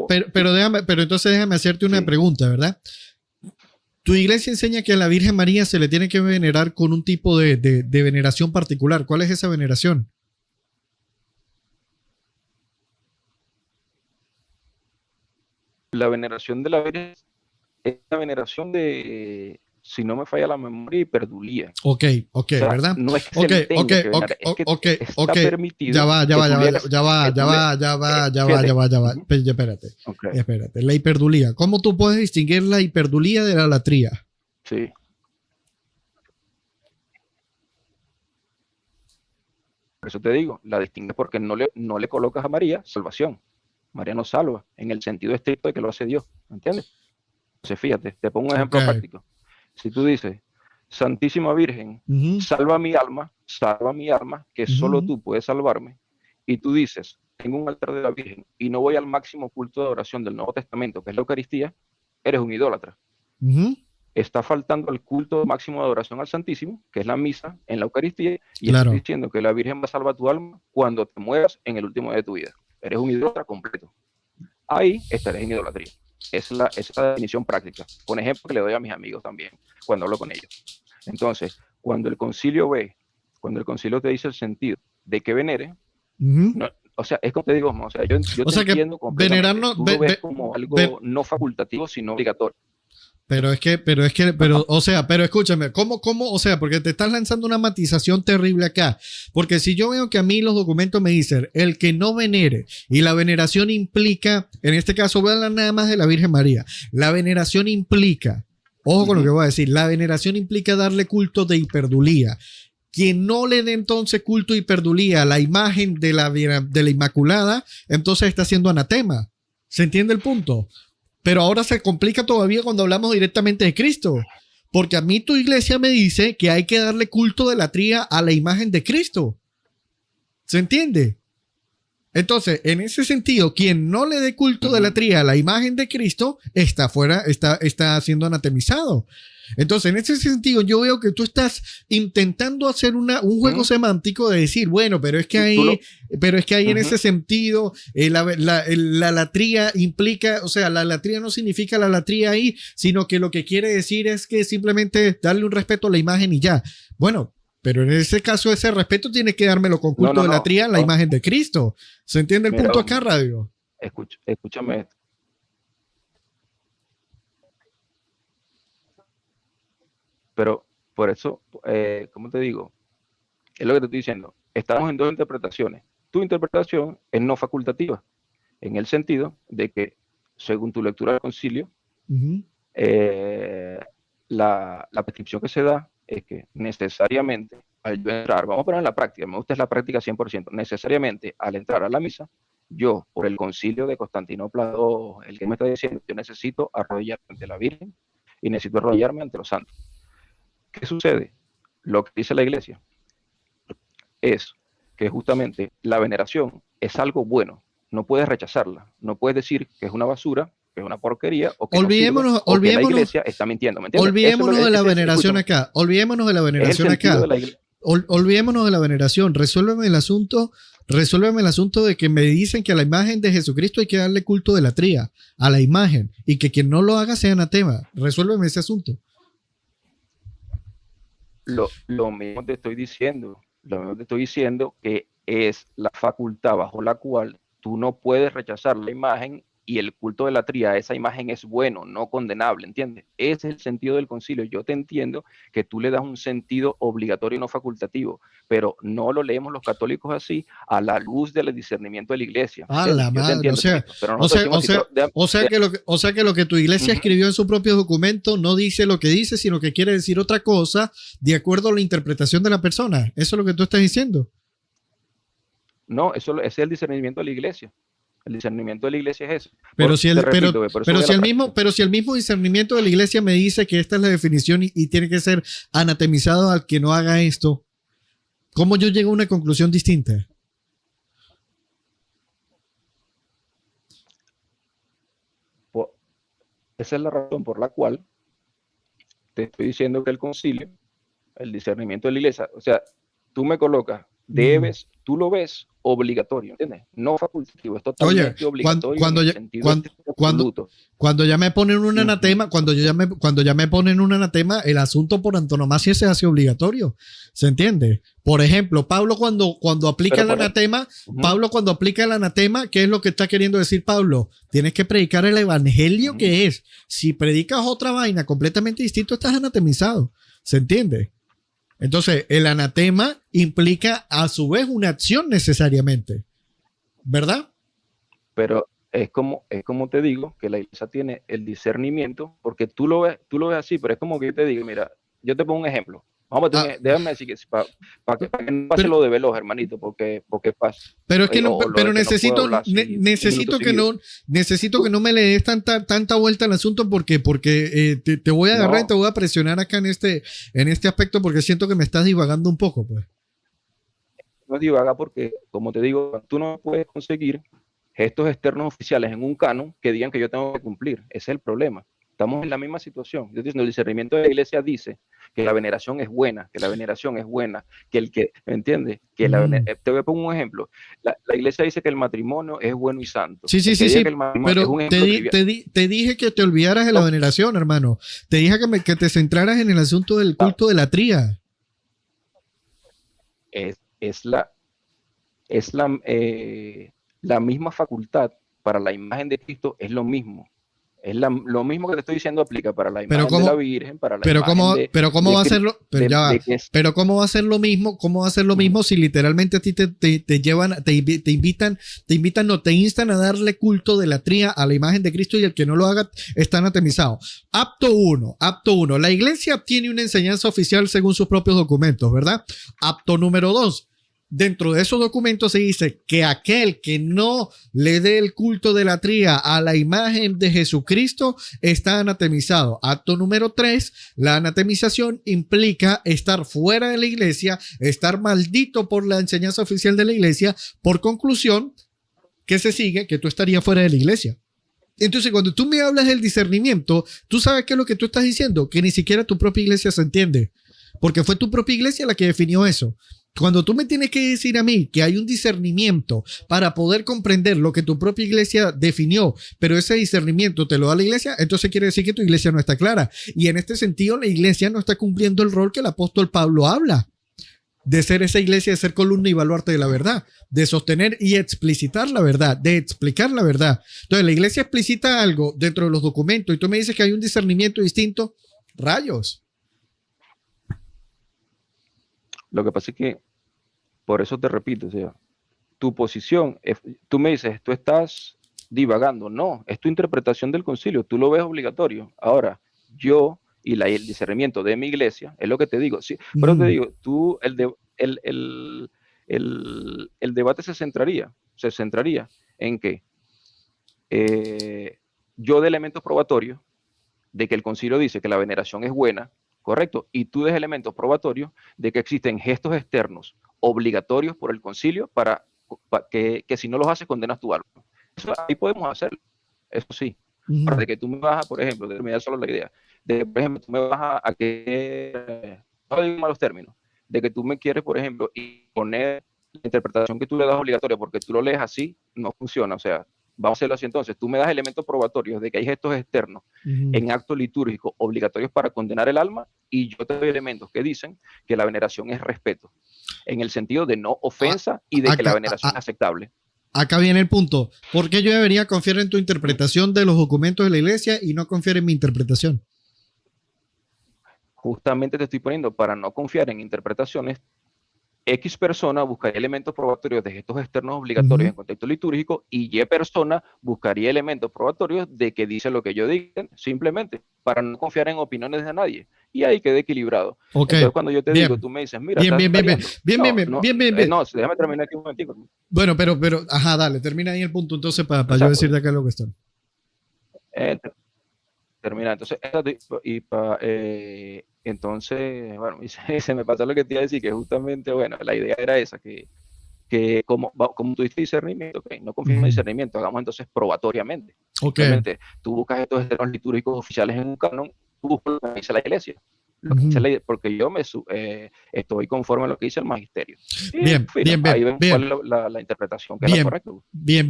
Pero entonces déjame hacerte una pregunta, ¿verdad? Tu iglesia enseña que a la Virgen María se le tiene que venerar con un tipo de veneración particular. ¿Cuál es esa veneración? La veneración de la Virgen es la veneración de, si no me falla la memoria, hiperdulía. Ok, o sea, ¿verdad? No es que se le tenga que venerar, es que está permitido. Ya va. Espérate. La hiperdulía. ¿Cómo tú puedes distinguir la hiperdulía de la latría? Sí. Por eso te digo, la distingues porque no le colocas a María salvación. María nos salva en el sentido estricto de que lo hace Dios, ¿entiendes? Entonces, fíjate, te pongo un ejemplo práctico. Si tú dices, Santísima Virgen, salva mi alma, que solo tú puedes salvarme, y tú dices, tengo un altar de la Virgen y no voy al máximo culto de oración del Nuevo Testamento, que es la Eucaristía, eres un idólatra. Está faltando al culto máximo de adoración al Santísimo, que es la misa en la Eucaristía, y estás diciendo que la Virgen va a salvar tu alma cuando te mueras en el último día de tu vida. Eres un idólatra completo. Ahí estarás en idolatría. Esa es la definición práctica. Con ejemplo que le doy a mis amigos también, cuando hablo con ellos. Entonces, cuando el concilio te dice el sentido de que venere, no, o sea, es como te digo, o sea, yo te entiendo completamente. Tú lo ves como algo no facultativo, sino obligatorio. Pero escúchame, o sea, porque te estás lanzando una matización terrible acá. Porque si yo veo que a mí los documentos me dicen el que no venere, y la veneración implica, en este caso, voy a hablar nada más de la Virgen María. La veneración implica, ojo con lo que voy a decir, la veneración implica darle culto de hiperdulía. Quien no le dé entonces culto de hiperdulía a la imagen de la Inmaculada, entonces está haciendo anatema. ¿Se entiende el punto? Pero ahora se complica todavía cuando hablamos directamente de Cristo. Porque a mí tu iglesia me dice que hay que darle culto de latría a la imagen de Cristo. ¿Se entiende? Entonces, en ese sentido, quien no le dé culto de latría a la imagen de Cristo está fuera, está siendo anatemizado. Entonces, en ese sentido, yo veo que tú estás intentando hacer un juego semántico de decir, bueno, pero es que ahí en ese sentido, la latría implica, o sea, la latría no significa la latría ahí, sino que lo que quiere decir es que simplemente darle un respeto a la imagen y ya. Bueno, pero en ese caso, ese respeto tiene que dármelo con culto de latría a la imagen de Cristo. ¿Se entiende el punto acá, Radio? Escúchame esto. Pero por eso, ¿cómo te digo? Es lo que te estoy diciendo. Estamos en dos interpretaciones. Tu interpretación es no facultativa, en el sentido de que, según tu lectura del concilio, la prescripción que se da es que necesariamente al yo entrar, vamos a poner en la práctica, me gusta la práctica 100%, necesariamente al entrar a la misa, yo, por el concilio de Constantinopla II, el que me está diciendo, yo necesito arrodillarme ante la Virgen y necesito arrodillarme ante los santos. ¿Qué sucede? Lo que dice la Iglesia es que justamente la veneración es algo bueno, no puedes rechazarla, no puedes decir que es una basura, que es una porquería, o que olvidémonos, no sirve, o que la Iglesia está mintiendo, ¿me entiendes? Olvidémonos de la veneración acá, olvidémonos de la veneración acá, olvidémonos de la veneración, resuélveme el asunto de que me dicen que a la imagen de Jesucristo hay que darle culto de latría, a la imagen, y que quien no lo haga sea anatema. Resuélveme ese asunto. Lo mismo te estoy diciendo que es la facultad bajo la cual tú no puedes rechazar la imagen y el culto de latría, esa imagen es bueno, no condenable, ¿entiendes? Ese es el sentido del concilio. Yo te entiendo que tú le das un sentido obligatorio y no facultativo, pero no lo leemos los católicos así a la luz del discernimiento de la Iglesia. A la madre, o sea que lo que tu Iglesia escribió en su propio documento no dice lo que dice, sino que quiere decir otra cosa de acuerdo a la interpretación de la persona. ¿Eso es lo que tú estás diciendo? No, ese es el discernimiento de la Iglesia. El discernimiento de la Iglesia es eso. Pero si el mismo discernimiento de la Iglesia me dice que esta es la definición y tiene que ser anatemizado al que no haga esto, ¿cómo yo llego a una conclusión distinta? Esa es la razón por la cual te estoy diciendo que el concilio, el discernimiento de la Iglesia, o sea, tú me colocas, tú lo ves obligatorio, ¿entiendes? No facultativo, es totalmente obligatorio. Cuando ya me ponen un anatema, cuando ya me ponen un anatema, el asunto por antonomasia se hace obligatorio, ¿se entiende? Por ejemplo, Pablo cuando aplica el anatema, ¿qué es lo que está queriendo decir Pablo? Tienes que predicar el evangelio que es. Si predicas otra vaina completamente distinta, estás anatemizado, ¿se entiende? Entonces, el anatema implica a su vez una acción necesariamente, ¿verdad? Pero es como te digo, que la Iglesia tiene el discernimiento, porque tú lo ves así, pero es como que yo te digo, mira, yo te pongo un ejemplo. Déjame decir que para que no pase lo de veloz, hermanito, porque pasa. Pero es que necesito que no me le des tanta vuelta al asunto porque te voy a agarrar y te voy a presionar acá en este aspecto porque siento que me estás divagando un poco, pues. No divaga porque, como te digo, tú no puedes conseguir gestos externos oficiales en un canon que digan que yo tengo que cumplir. Ese es el problema. Estamos en la misma situación. Yo estoy diciendo, el discernimiento de la Iglesia dice que la veneración es buena, que el que, ¿me entiendes? Te voy a poner un ejemplo. La Iglesia dice que el matrimonio es bueno y santo. Sí, pero te dije que te olvidaras de la veneración, hermano. Te dije que te centraras en el asunto del culto de latría. Es la misma facultad para la imagen de Cristo, es lo mismo. Es lo mismo que te estoy diciendo aplica para la imagen de la Virgen, para la imagen ¿cómo va a ser cómo va a ser lo mismo? ¿Cómo va a ser lo mismo si literalmente a ti te llevan, te instan a darle culto de latría a la imagen de Cristo y el que no lo haga está anatemizado? Apto 1. La Iglesia tiene una enseñanza oficial según sus propios documentos, ¿verdad? Apto número 2. Dentro de esos documentos se dice que aquel que no le dé el culto de latría a la imagen de Jesucristo está anatemizado. Acto número 3, la anatemización implica estar fuera de la iglesia, estar maldito por la enseñanza oficial de la iglesia. Por conclusión, ¿qué se sigue? Que tú estarías fuera de la iglesia. Entonces, cuando tú me hablas del discernimiento, ¿tú sabes qué es lo que tú estás diciendo? Que ni siquiera tu propia iglesia se entiende, porque fue tu propia iglesia la que definió eso. Cuando tú me tienes que decir a mí que hay un discernimiento para poder comprender lo que tu propia iglesia definió, pero ese discernimiento te lo da la iglesia, entonces quiere decir que tu iglesia no está clara. Y en este sentido, la iglesia no está cumpliendo el rol que el apóstol Pablo habla, de ser esa iglesia, de ser columna y baluarte de la verdad, de sostener y explicitar la verdad, de explicar la verdad. Entonces, la iglesia explicita algo dentro de los documentos y tú me dices que hay un discernimiento distinto. Rayos. Lo que pasa es que, por eso te repito, o sea, tu posición, tú me dices, tú estás divagando. No, es tu interpretación del concilio, tú lo ves obligatorio. Ahora, yo y el discernimiento de mi iglesia, es lo que te digo. Sí, pero te digo, tú, el debate se centraría en que yo de elementos probatorios, de que el concilio dice que la veneración es buena, correcto, y tú des elementos probatorios de que existen gestos externos obligatorios por el concilio para que si no los haces condenas tu alma. Eso ahí podemos hacerlo, eso sí. Ahora, de que tú me vas a, por ejemplo, de terminar solo la idea, de que, por ejemplo, tú me vas a que, no digo malos términos, de que tú me quieres, por ejemplo, imponer la interpretación que tú le das obligatoria porque tú lo lees así, no funciona. O sea, vamos a hacerlo así entonces, tú me das elementos probatorios de que hay gestos externos en actos litúrgicos obligatorios para condenar el alma, y yo te doy elementos que dicen que la veneración es respeto, en el sentido de no ofensa y de que la veneración es aceptable. Acá viene el punto. ¿Por qué yo debería confiar en tu interpretación de los documentos de la iglesia y no confiar en mi interpretación? Justamente te estoy poniendo, para no confiar en interpretaciones, X persona buscaría elementos probatorios de gestos externos obligatorios en contexto litúrgico, y Y persona buscaría elementos probatorios de que dice lo que yo diga, simplemente para no confiar en opiniones de nadie. Y ahí quede equilibrado. Okay. Entonces, cuando yo te digo, tú me dices, mira, bien. No, déjame terminar aquí un momentico. Bueno, pero, ajá, dale, termina ahí el punto entonces para yo decir de acá lo que está. Termina, entonces, entonces, bueno, se me pasó lo que te iba a decir, que justamente, bueno, la idea era esa, que como tú dices discernimiento, okay, no confío en discernimiento, hagamos entonces probatoriamente. Okay. Simplemente, tú buscas estos externos litúrgicos oficiales en un canon, tú buscas lo que dice la iglesia. Lo que dice porque yo estoy conforme a lo que dice el magisterio. Bien. Ahí ven cuál es la interpretación que es la correcta. Bien,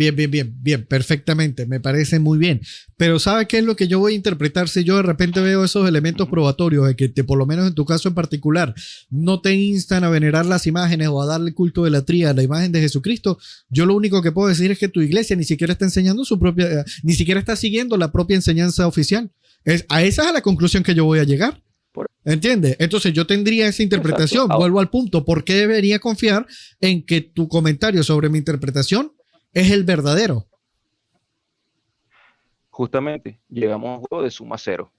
perfectamente, me parece muy bien. Pero ¿sabes qué es lo que yo voy a interpretar si yo de repente veo esos elementos probatorios de que por lo menos en tu caso en particular no te instan a venerar las imágenes o a darle culto de la tría a la imagen de Jesucristo? Yo lo único que puedo decir es que tu iglesia ni siquiera está enseñando su propia, ni siquiera está siguiendo la propia enseñanza oficial. Esa es la conclusión que yo voy a llegar. ¿Entiendes? Entonces yo tendría esa interpretación. Vuelvo al punto. ¿Por qué debería confiar en que tu comentario sobre mi interpretación es el verdadero? Justamente, llegamos a un juego de suma cero.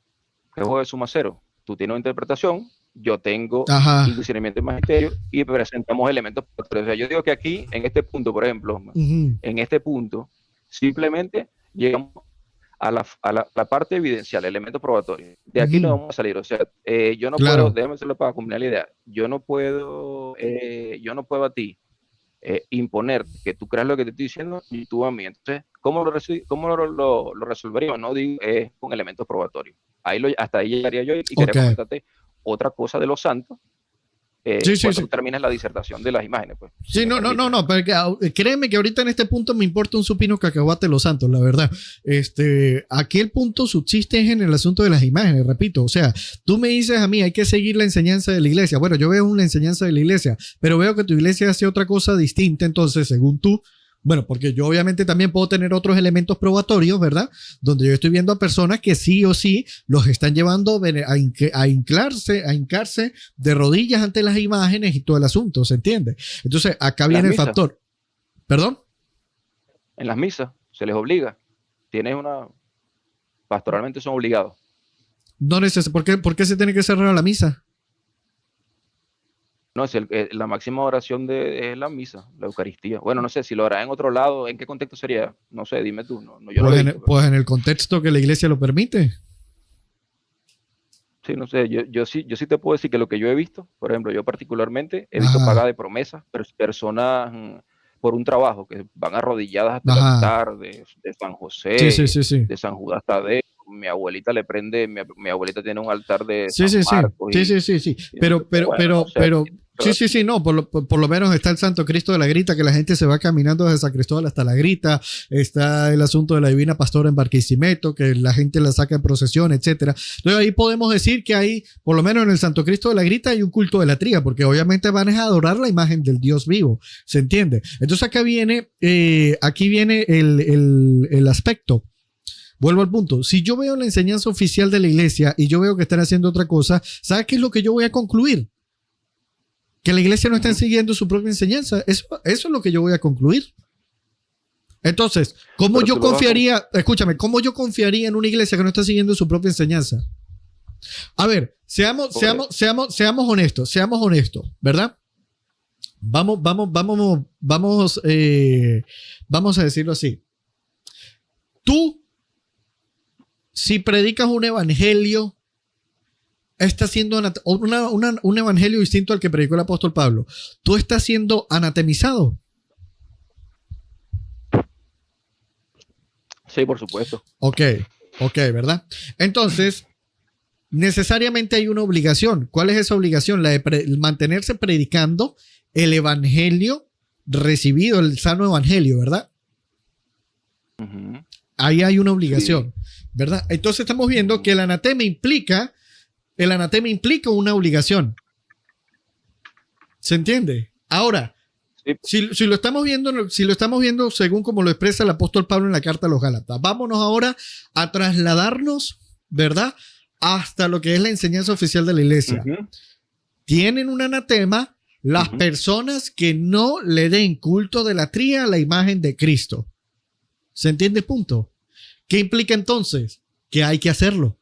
¿Qué juego de suma cero? Tú tienes una interpretación, yo tengo el discernimiento del magisterio y presentamos elementos. O sea, yo digo que aquí, en este punto, por ejemplo, en este punto, simplemente llegamos a la parte evidencial, elemento probatorio. De aquí no vamos a salir. O sea, yo no puedo, déjame hacerlo para combinar la idea, yo no puedo a ti imponer que tú creas lo que te estoy diciendo y tú a mí. Entonces, ¿cómo lo resolveríamos? No digo con elementos probatorios. Hasta ahí llegaría yo y quería comentarte otra cosa de los santos. Cuando terminas la disertación de las imágenes, pues. Sí, no, porque créeme que ahorita en este punto me importa un supino cacahuate los santos, la verdad. Aquí el punto subsiste en el asunto de las imágenes, repito. O sea, tú me dices a mí, hay que seguir la enseñanza de la iglesia. Bueno, yo veo una enseñanza de la iglesia, pero veo que tu iglesia hace otra cosa distinta, entonces, según tú. Bueno, porque yo obviamente también puedo tener otros elementos probatorios, ¿verdad? Donde yo estoy viendo a personas que sí o sí los están llevando a hincarse de rodillas ante las imágenes y todo el asunto, ¿se entiende? Entonces, acá viene el factor. ¿Perdón? En las misas se les obliga. Pastoralmente son obligados. No ¿Por qué se tiene que cerrar la misa? No, es la máxima oración es la misa, la Eucaristía. Bueno, no sé, si lo hará en otro lado, ¿en qué contexto sería? No sé, dime tú. Pues en el contexto que la iglesia lo permite. Sí, no sé, yo sí te puedo decir que lo que yo he visto, por ejemplo, yo particularmente he visto paga de promesas, personas por un trabajo, que van arrodilladas hasta el altar de San José, de San Judas Tadeo. Mi abuelita le prende, mi abuelita tiene un altar de San Marcos. Sí. Pero, no, por lo menos está el Santo Cristo de la Grita, que la gente se va caminando desde San Cristóbal hasta la Grita. Está el asunto de la Divina Pastora en Barquisimeto, que la gente la saca en procesión, etcétera. Entonces ahí podemos decir que hay, por lo menos en el Santo Cristo de la Grita, hay un culto de la tría, porque obviamente van a adorar la imagen del Dios vivo, ¿se entiende? Entonces aquí viene el aspecto. Vuelvo al punto. Si yo veo la enseñanza oficial de la iglesia y yo veo que están haciendo otra cosa, ¿sabes qué es lo que yo voy a concluir? Que la iglesia no está siguiendo su propia enseñanza. Eso es lo que yo voy a concluir. Entonces, ¿cómo yo confiaría en una iglesia que no está siguiendo su propia enseñanza? A ver, seamos honestos, ¿verdad? Vamos a decirlo así. Tú, si predicas un evangelio, estás siendo un evangelio distinto al que predicó el apóstol Pablo. Tú estás siendo anatemizado. Sí, por supuesto. Ok, ¿verdad? Entonces, necesariamente hay una obligación. ¿Cuál es esa obligación? La de mantenerse predicando el evangelio recibido, el sano evangelio, ¿verdad? Ahí hay una obligación, ¿verdad? Entonces estamos viendo que el anatema implica una obligación. ¿Se entiende? Ahora, si lo estamos viendo según como lo expresa el apóstol Pablo en la carta a los Gálatas, vámonos ahora a trasladarnos, ¿verdad?, hasta lo que es la enseñanza oficial de la iglesia. Tienen un anatema las personas que no le den culto de la tría a la imagen de Cristo. ¿Se entiende el punto? ¿Qué implica entonces? Que hay que hacerlo.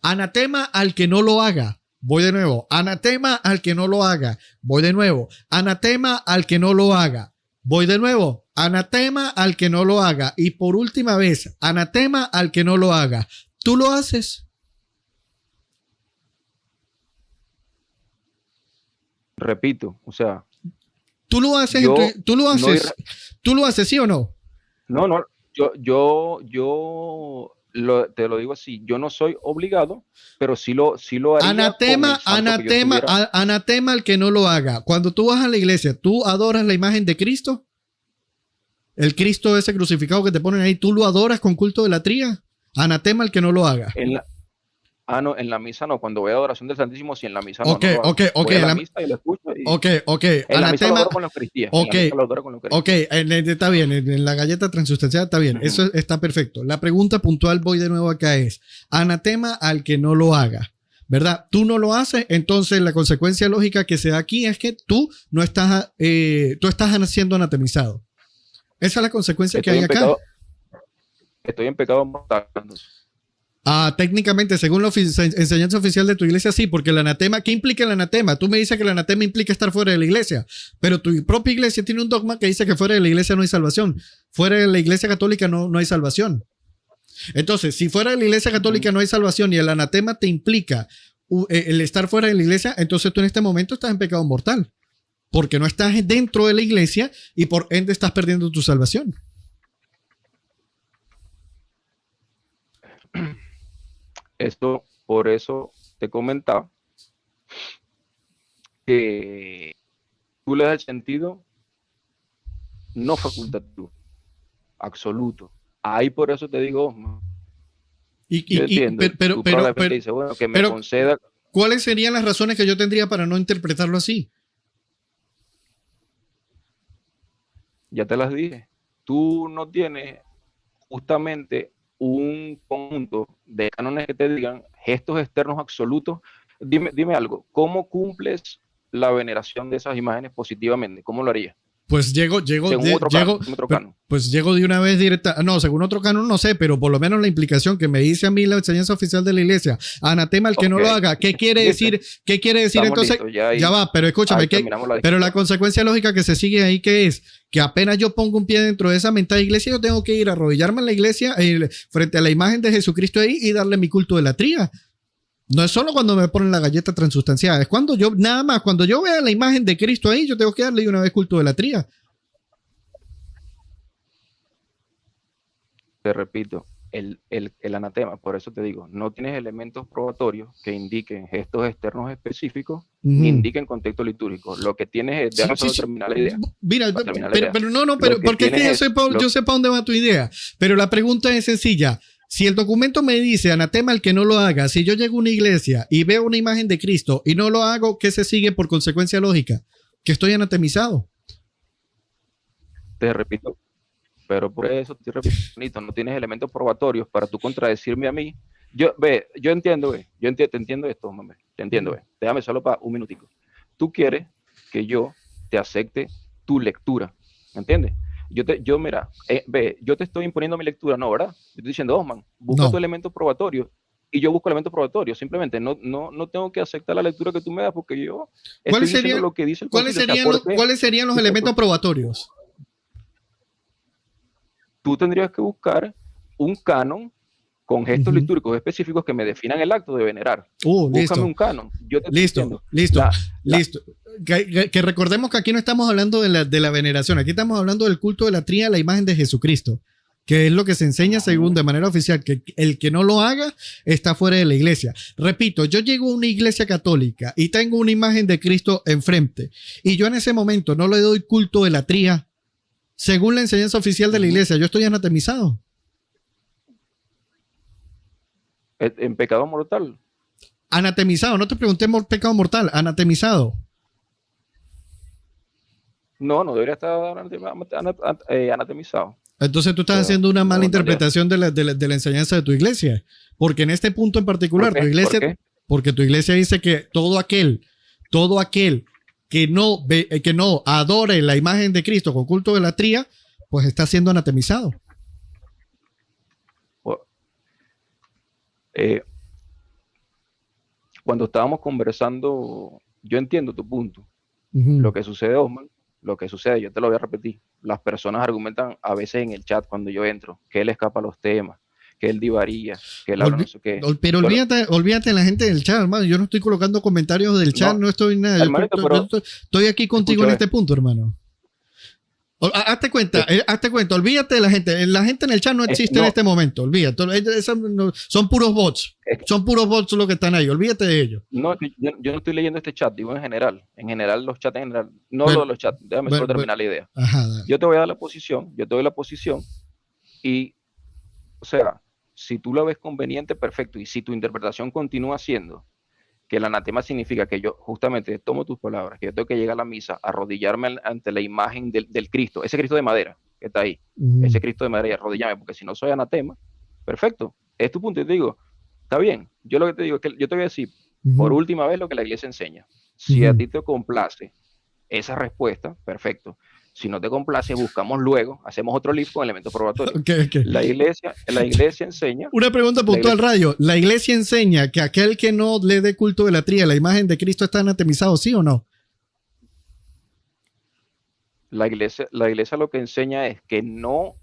Anatema al que no lo haga. Voy de nuevo. Anatema al que no lo haga. Voy de nuevo. Anatema al que no lo haga. Voy de nuevo. Anatema al que no lo haga. Y por última vez, anatema al que no lo haga. ¿Tú lo haces? Repito, o sea. ¿Tú lo haces? ¿Tú lo haces, sí o no? No, te lo digo así, yo no soy obligado, pero sí lo haría. Anatema al que no lo haga. Cuando tú vas a la iglesia, ¿tú adoras la imagen de Cristo? El Cristo ese crucificado que te ponen ahí, ¿tú lo adoras con culto de la tría? Anatema al que no lo haga. No, en la misa no. Cuando voy a adoración del Santísimo, sí, en la misa no. Voy a la misa y lo escucho. En la misa lo adoro con la Eucaristía. Está bien. En la galleta transustancial está bien. Eso está perfecto. La pregunta puntual, voy de nuevo acá, es anatema al que no lo haga, ¿verdad? Tú no lo haces, entonces la consecuencia lógica que se da aquí es que tú estás siendo anatemizado. Esa es la consecuencia que hay acá. Estoy en pecado mortal. Técnicamente, según la enseñanza oficial de tu iglesia, sí, porque el anatema, ¿qué implica el anatema? Tú me dices que el anatema implica estar fuera de la iglesia, pero tu propia iglesia tiene un dogma que dice que fuera de la iglesia no hay salvación. Fuera de la iglesia católica no hay salvación. Entonces, si fuera de la iglesia católica no hay salvación y el anatema te implica el estar fuera de la iglesia, entonces tú en este momento estás en pecado mortal, porque no estás dentro de la iglesia y por ende estás perdiendo tu salvación. Por eso te comentaba que tú le das el sentido no facultativo, absoluto. Ahí por eso te digo, pero dice, bueno, que me conceda. ¿Cuáles serían las razones que yo tendría para no interpretarlo así? Ya te las dije. Tú no tienes justamente un conjunto de cánones que te digan gestos externos absolutos. Dime algo, ¿cómo cumples la veneración de esas imágenes positivamente? ¿Cómo lo harías? Pues llego de una vez directa. No, según otro canon no sé, pero por lo menos la implicación que me dice a mí la enseñanza oficial de la iglesia, anatema al que no lo haga. ¿Qué quiere decir? ¿Qué quiere decir entonces? Ya va, pero escúchame, pero la consecuencia lógica que se sigue ahí, ¿qué es? Que apenas yo pongo un pie dentro de esa mentada iglesia, yo tengo que ir a arrodillarme en la iglesia frente a la imagen de Jesucristo ahí y darle mi culto de la tría. No es solo cuando me ponen la galleta transustanciada, es cuando yo, nada más, cuando yo vea la imagen de Cristo ahí, yo tengo que darle una vez culto de la tría. Te repito, el anatema, por eso te digo, no tienes elementos probatorios que indiquen gestos externos específicos ni indiquen contexto litúrgico. Lo que tienes es, déjame solo terminar la idea. Mira, pero porque es que yo sé para dónde va tu idea. Pero la pregunta es sencilla. Si el documento me dice anatema el que no lo haga, si yo llego a una iglesia y veo una imagen de Cristo y no lo hago, ¿qué se sigue por consecuencia lógica? Que estoy anatemizado. Te repito, pero por eso te repito, no tienes elementos probatorios para tú contradecirme a mí. Yo entiendo, te entiendo esto, mami, te entiendo, déjame solo para un minutico. Tú quieres que yo te acepte tu lectura, ¿me entiendes? Mira, yo te estoy imponiendo mi lectura, no, ¿verdad? Yo estoy diciendo, Osman, busca tu elemento probatorio y yo busco elementos probatorios. Simplemente no tengo que aceptar la lectura que tú me das porque yo estoy diciendo lo que dice el concilio. ¿Cuáles serían los elementos probatorios? Tú tendrías que buscar un canon con gestos litúrgicos específicos que me definan el acto de venerar. Búscame un canon. Yo te listo. Que recordemos que aquí no estamos hablando de la veneración, aquí estamos hablando del culto de la tría a la imagen de Jesucristo, que es lo que se enseña según de manera oficial, que el que no lo haga está fuera de la iglesia. Repito, yo llego a una iglesia católica y tengo una imagen de Cristo enfrente y yo en ese momento no le doy culto de la tría, según la enseñanza oficial de la iglesia, yo estoy anatemizado. En pecado mortal. Anatemizado, no te pregunté pecado mortal, anatemizado. No debería estar anatemizado. Entonces tú estás haciendo una mala interpretación de la enseñanza de tu iglesia. Porque en este punto en particular, tu iglesia, porque tu iglesia dice que todo aquel que no adore la imagen de Cristo con culto de la tría, pues está siendo anatemizado. Cuando estábamos conversando, yo entiendo tu punto. Lo que sucede, Osman, yo te lo voy a repetir. Las personas argumentan a veces en el chat cuando yo entro, que él escapa a los temas, que él divaría, que él habla no sé qué. Pero olvídate de la gente del chat, hermano. Yo no estoy colocando comentarios del chat, no estoy nada. Estoy aquí contigo en este punto, hermano. Hazte cuenta, olvídate de la gente. La gente en el chat no existe en este momento, olvídate. Son puros bots. Son puros bots los que están ahí, olvídate de ellos. No, yo no estoy leyendo este chat, digo en general. En general, los chats en general. No los chats, déjame solo terminar la idea. Yo te voy a dar la posición, y, o sea, si tú lo ves conveniente, perfecto. Y si tu interpretación continúa siendo que el anatema significa que yo justamente tomo tus palabras, que yo tengo que llegar a la misa, arrodillarme ante la imagen del Cristo, ese Cristo de madera que está ahí, ese Cristo de madera y arrodillarme, porque si no soy anatema, perfecto, es tu punto. Y te digo, está bien, yo lo que te digo es que yo te voy a decir por última vez lo que la iglesia enseña. Si a ti te complace esa respuesta, perfecto. Si no te complace, buscamos luego, hacemos otro live con elementos probatorios. Okay. La iglesia enseña. Una pregunta puntual, Radio. ¿La iglesia enseña que aquel que no le dé culto de la tría, la imagen de Cristo, está anatemizado, sí o no? La iglesia lo que enseña es que no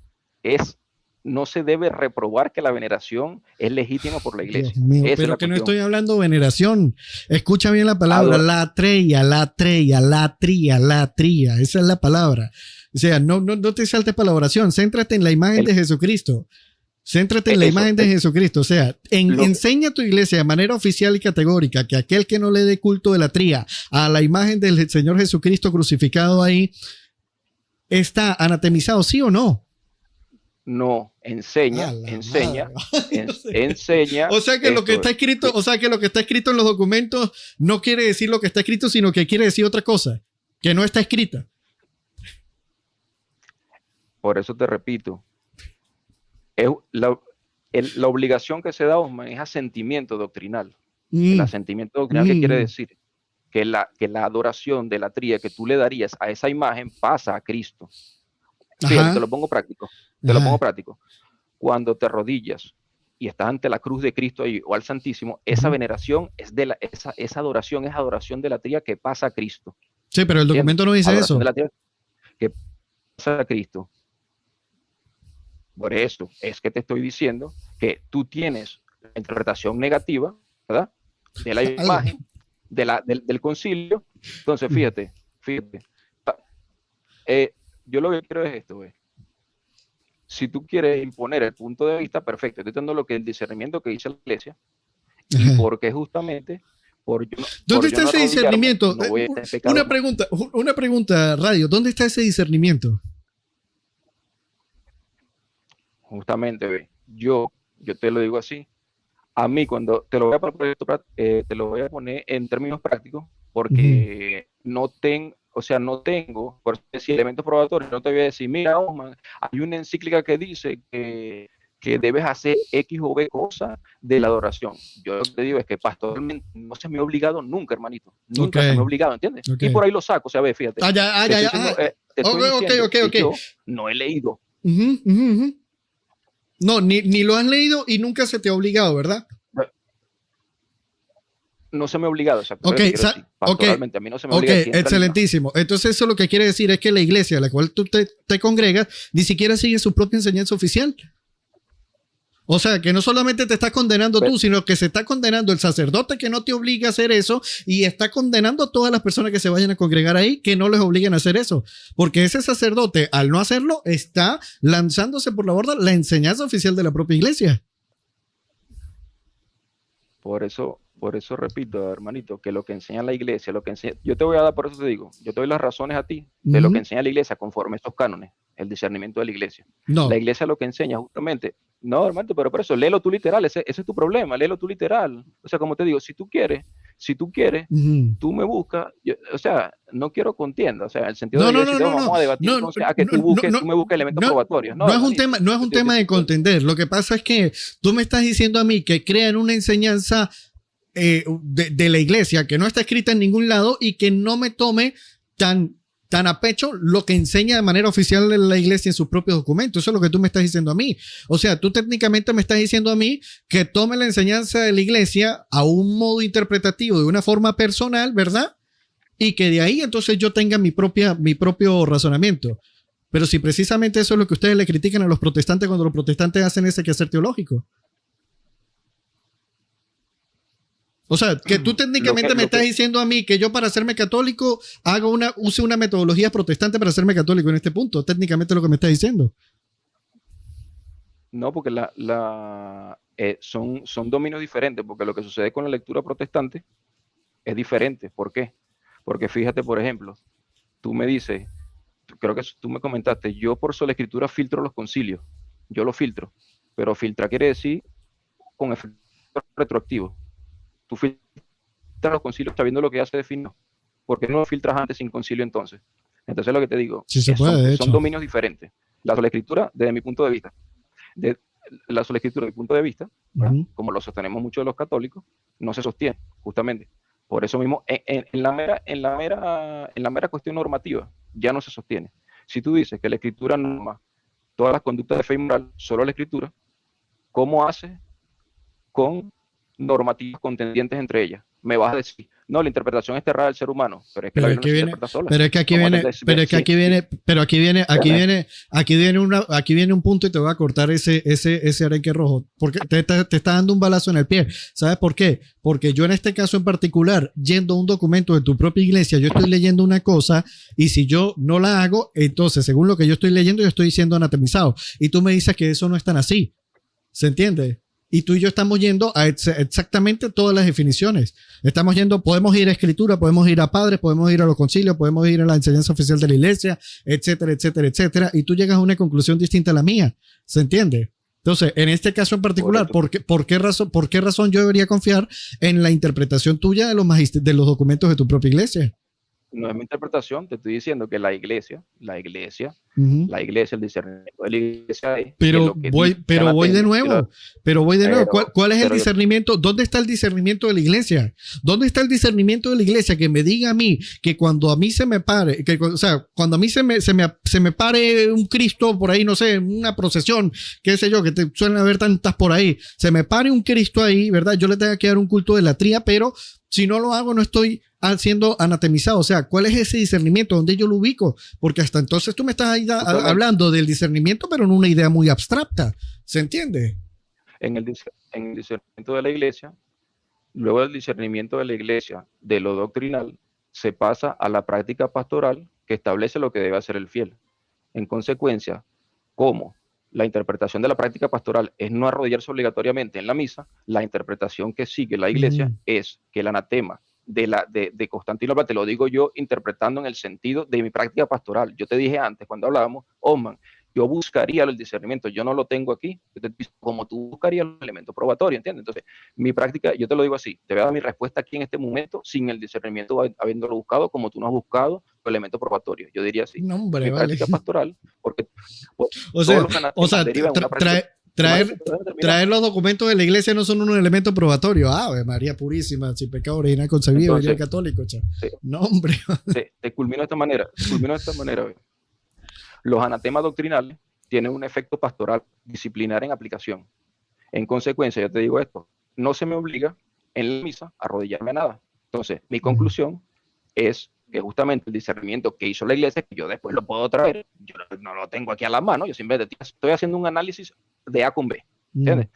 se debe reprobar que la veneración es legítima por la iglesia. Dios mío, pero que no estoy hablando de veneración. Escucha bien la palabra, la tría. Esa es la palabra. O sea, no te saltes para la oración. Céntrate en la imagen de Jesucristo. Céntrate en la imagen de Jesucristo. O sea, enseña a tu iglesia de manera oficial y categórica que aquel que no le dé culto de la tría a la imagen del Señor Jesucristo crucificado ahí está anatemizado, ¿sí o no? No, enseña. O sea que lo que está escrito en los documentos no quiere decir lo que está escrito, sino que quiere decir otra cosa, que no está escrita. Por eso te repito, la obligación que se da, Osman, es asentimiento doctrinal. El asentimiento doctrinal, ¿qué quiere decir? Que la adoración de la tría que tú le darías a esa imagen pasa a Cristo. Fíjate, te lo pongo práctico. Cuando te arrodillas y estás ante la cruz de Cristo ahí, o al Santísimo, esa veneración esa adoración es adoración de la tría que pasa a Cristo. Sí, pero el documento no dice eso. De la tría que pasa a Cristo. Por eso es que te estoy diciendo que tú tienes la interpretación negativa, ¿verdad? de la imagen del concilio. Entonces, fíjate. Yo lo que creo es esto, güey. Si tú quieres imponer el punto de vista, perfecto. Estoy dando lo que el discernimiento que dice la iglesia. Y porque justamente... ¿Dónde está ese discernimiento? Una pregunta, Radio. ¿Dónde está ese discernimiento? Justamente, güey. Yo te lo digo así. A mí, cuando te lo voy a poner en términos prácticos, porque no tengo, por decir, elementos probatorios. No te voy a decir, mira, Osman, hay una encíclica que dice que debes hacer X o B cosa de la adoración. Yo lo que te digo es que pastoralmente no se me ha obligado nunca, hermanito. Nunca se me ha obligado, ¿entiendes? Y por ahí lo saco, o sea, ve, fíjate. Te estoy diciendo que yo no he leído. No, ni lo has leído y nunca se te ha obligado, ¿verdad? No se me ha obligado, exacto. Pastoralmente, a mí no se me obliga. Ok, excelentísimo. Entonces eso lo que quiere decir es que la iglesia a la cual tú te congregas ni siquiera sigue su propia enseñanza oficial. O sea, que no solamente te estás condenando tú, sino que se está condenando el sacerdote que no te obliga a hacer eso y está condenando a todas las personas que se vayan a congregar ahí que no les obliguen a hacer eso. Porque ese sacerdote, al no hacerlo, está lanzándose por la borda la enseñanza oficial de la propia iglesia. Por eso repito, hermanito, que lo que enseña la iglesia, yo te voy a dar, por eso te digo, yo te doy las razones a ti de lo que enseña la iglesia conforme a estos cánones, el discernimiento de la iglesia. No. La iglesia lo que enseña justamente, no, hermanito, pero por eso, léelo tú literal, ese es tu problema, léelo tú literal. O sea, como te digo, si tú quieres, tú me buscas, o sea, no quiero contienda, o sea, en el sentido de que vamos a debatir, a que tú me busques elementos probatorios. No es un tema de contender, lo que pasa es que tú me estás diciendo a mí que crean una enseñanza de la iglesia que no está escrita en ningún lado y que no me tome tan a pecho lo que enseña de manera oficial la iglesia en sus propios documentos. Eso es lo que tú me estás diciendo a mí. O sea, tú técnicamente me estás diciendo a mí que tome la enseñanza de la iglesia a un modo interpretativo, de una forma personal, ¿verdad? Y que de ahí entonces yo tenga mi propio razonamiento. Pero si precisamente eso es lo que ustedes le critican a los protestantes cuando los protestantes hacen ese quehacer teológico. O sea, que tú técnicamente me estás diciendo a mí que yo para hacerme católico use una metodología protestante para hacerme católico en este punto. Técnicamente es lo que me estás diciendo. No, porque son dominios diferentes, porque lo que sucede con la lectura protestante es diferente. ¿Por qué? Porque fíjate, por ejemplo, tú me dices, creo que tú me comentaste, yo por sola escritura filtro los concilios. Yo los filtro, pero filtrar quiere decir con efecto retroactivo. Tú filtras los concilios sabiendo lo que ya se definió. ¿Por qué no lo filtras antes sin concilio entonces? Entonces lo que te digo, sí se puede, son dominios diferentes. La sola escritura, desde mi punto de vista, como lo sostenemos muchos de los católicos, no se sostiene, justamente. Por eso mismo, en la mera cuestión normativa, ya no se sostiene. Si tú dices que la escritura norma todas las conductas de fe y moral, solo la escritura, ¿cómo hace con normativas contendientes entre ellas? Me vas a decir, no, la interpretación es errada del ser humano, pero es que la Biblia no se interpreta sola. Aquí viene un punto y te voy a cortar ese arenque rojo, porque te está dando un balazo en el pie. ¿Sabes por qué? Porque yo en este caso en particular, yendo a un documento de tu propia iglesia, yo estoy leyendo una cosa y si yo no la hago, entonces según lo que yo estoy leyendo, yo estoy siendo anatemizado. Y tú me dices que eso no es tan así. ¿Se entiende? Y tú y yo estamos yendo a exactamente todas las definiciones. Podemos ir a escritura, podemos ir a padres, podemos ir a los concilios, podemos ir a la enseñanza oficial de la iglesia, etcétera, etcétera, etcétera. Y tú llegas a una conclusión distinta a la mía. ¿Se entiende? Entonces, en este caso en particular, ¿por qué razón yo debería confiar en la interpretación tuya de los documentos de tu propia iglesia? No es mi interpretación, te estoy diciendo que la iglesia, el discernimiento de la iglesia es... Pero voy de nuevo. ¿Cuál es el discernimiento? ¿Dónde está el discernimiento de la iglesia? ¿Dónde está el discernimiento de la iglesia que me diga a mí que cuando a mí se me pare, cuando a mí se me pare un Cristo por ahí, no sé, una procesión, qué sé yo, que te suelen haber tantas por ahí, se me pare un Cristo ahí, ¿verdad? Yo le tengo que dar un culto de latría, pero si no lo hago, no estoy siendo anatemizado. O sea, ¿cuál es ese discernimiento? ¿Dónde yo lo ubico? Porque hasta entonces tú me estás ahí hablando del discernimiento, pero en una idea muy abstracta. ¿Se entiende? En el discernimiento de la iglesia, Luego del discernimiento de la iglesia de lo doctrinal, se pasa a la práctica pastoral que establece lo que debe hacer el fiel. En consecuencia, como la interpretación de la práctica pastoral es no arrodillarse obligatoriamente en la misa, la interpretación que sigue la iglesia es que el anatema de Constantino, te lo digo yo interpretando en el sentido de mi práctica pastoral. Yo te dije antes, cuando hablábamos, Osman, yo buscaría el discernimiento, yo no lo tengo aquí, como tú buscarías el elemento probatorio, ¿entiendes? Entonces, mi práctica, yo te lo digo así, te voy a dar mi respuesta aquí en este momento sin el discernimiento habiéndolo buscado como tú no has buscado el elemento probatorio. Yo diría así, no, hombre, mi vale. práctica pastoral, porque o sea, traer los documentos de la iglesia no son un elemento probatorio. Ave María purísima, sin pecado original concebido, el católico. Sí. No, hombre. Te culmino de esta manera. Los anatemas doctrinales tienen un efecto pastoral disciplinar en aplicación. En consecuencia, yo te digo esto, no se me obliga en la misa a arrodillarme a nada. Entonces, mi conclusión es que justamente el discernimiento que hizo la iglesia, que yo después lo puedo traer, yo no lo tengo aquí a la mano, yo simplemente estoy haciendo un análisis de A con B. ¿Entiendes?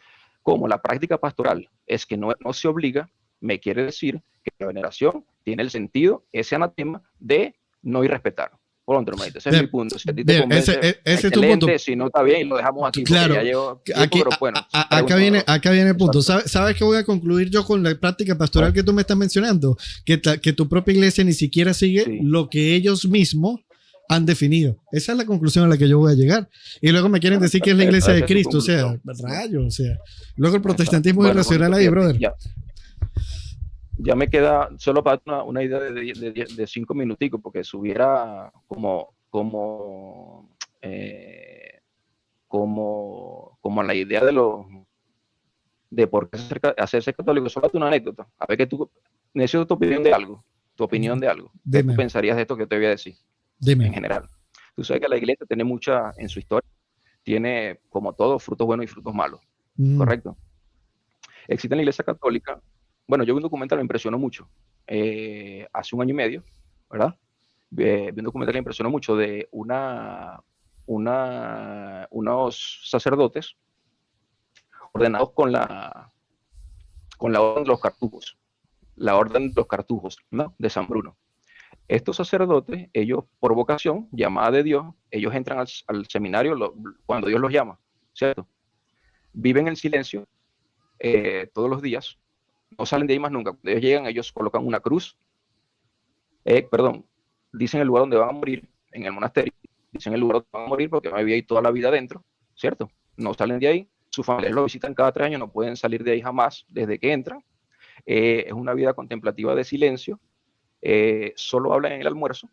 Como la práctica pastoral es que no se obliga, me quiere decir que la veneración tiene el sentido, ese anatema, de no irrespetar. Por otro, hermanito, ese es mi punto. Si a ti te convence, ese es tu punto. Si no está bien, y lo dejamos aquí. Claro, ya llevo tiempo, pero bueno, acá viene el punto. ¿Sabes qué voy a concluir yo con la práctica pastoral que tú me estás mencionando? Que tu propia iglesia ni siquiera sigue lo que ellos mismos han definido. Esa es la conclusión a la que yo voy a llegar. Y luego me quieren decir que es la iglesia de Cristo. O sea, rayos. O sea, luego el protestantismo es irracional ahí, brother. Ya me queda solo para una idea de 5 minuticos, porque subiera como la idea de por qué hacerse católico. Solo una anécdota. A ver que tú necesito tu opinión de algo. ¿Qué tú pensarías de esto que te voy a decir? Dime. En general. Tú sabes que la iglesia tiene en su historia, tiene como todo frutos buenos y frutos malos. ¿Correcto? Existe en la iglesia católica. Bueno, yo vi un documental que me impresionó mucho, hace 1 año y medio, ¿verdad? Vi un documental que me impresionó mucho de unos sacerdotes ordenados con la orden de los cartujos, ¿no? De San Bruno. Estos sacerdotes, ellos por vocación, llamada de Dios, ellos entran al seminario cuando Dios los llama, ¿cierto? Viven en silencio todos los días. No salen de ahí más nunca. Cuando ellos llegan, ellos colocan una cruz. Dicen el lugar donde van a morir, en el monasterio. Dicen el lugar donde van a morir porque van a vivir ahí toda la vida adentro, ¿cierto? No salen de ahí. Sus familiares lo visitan cada 3 años, no pueden salir de ahí jamás desde que entran. Es una vida contemplativa de silencio. Solo hablan en el almuerzo,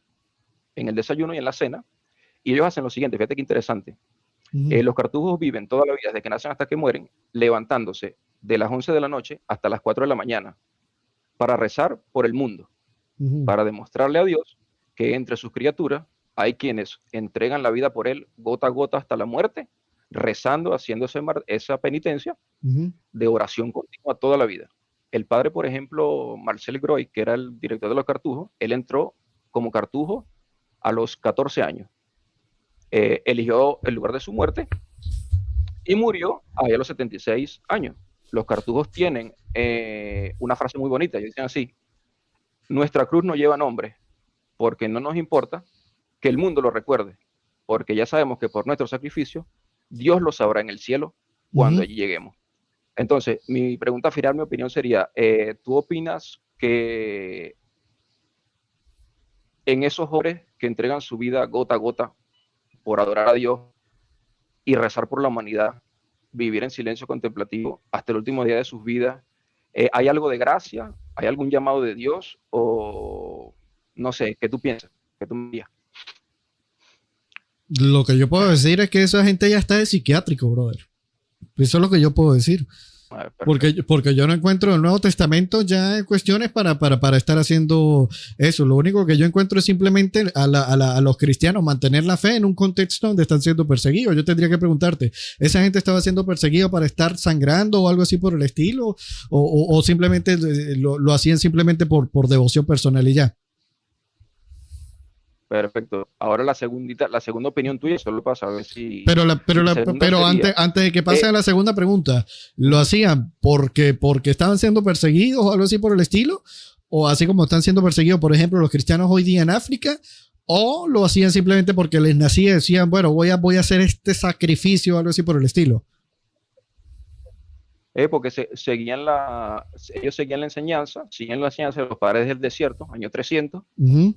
en el desayuno y en la cena. Y ellos hacen lo siguiente, fíjate qué interesante. Los cartujos viven toda la vida, desde que nacen hasta que mueren, levantándose de las 11 de la noche hasta las 4 de la mañana para rezar por el mundo, para demostrarle a Dios que entre sus criaturas hay quienes entregan la vida por él gota a gota hasta la muerte, rezando, haciendo esa penitencia de oración continua toda la vida. El padre, por ejemplo, Marcel Groy, que era el director de los cartujos, él entró como cartujo a los 14 años. Eligió el lugar de su muerte y murió ahí a los 76 años. Los cartujos tienen una frase muy bonita, ellos dicen así: nuestra cruz no lleva nombre, porque no nos importa que el mundo lo recuerde, porque ya sabemos que por nuestro sacrificio, Dios lo sabrá en el cielo cuando allí lleguemos. Entonces, mi pregunta final, mi opinión sería, ¿tú opinas que en esos hombres que entregan su vida gota a gota por adorar a Dios y rezar por la humanidad, vivir en silencio contemplativo hasta el último día de sus vidas, ¿hay algo de gracia? ¿Hay algún llamado de Dios? O no sé, ¿qué tú piensas? ¿Qué tú me dirías? Lo que yo puedo decir es que esa gente ya está de psiquiátrico, brother. Eso es lo que yo puedo decir. Porque yo no encuentro en el Nuevo Testamento ya cuestiones para estar haciendo eso. Lo único que yo encuentro es simplemente a los cristianos mantener la fe en un contexto donde están siendo perseguidos. Yo tendría que preguntarte, ¿esa gente estaba siendo perseguida para estar sangrando o algo así por el estilo? ¿O simplemente lo hacían simplemente por devoción personal y ya? Perfecto. Ahora la segunda opinión tuya, solo para saber si... Pero antes de que pase a la segunda pregunta, ¿lo hacían porque estaban siendo perseguidos o algo así por el estilo? ¿O así como están siendo perseguidos, por ejemplo, los cristianos hoy día en África? ¿O lo hacían simplemente porque les nacía y decían, bueno, voy a hacer este sacrificio o algo así por el estilo? Porque ellos seguían la enseñanza de los padres del desierto, año 300,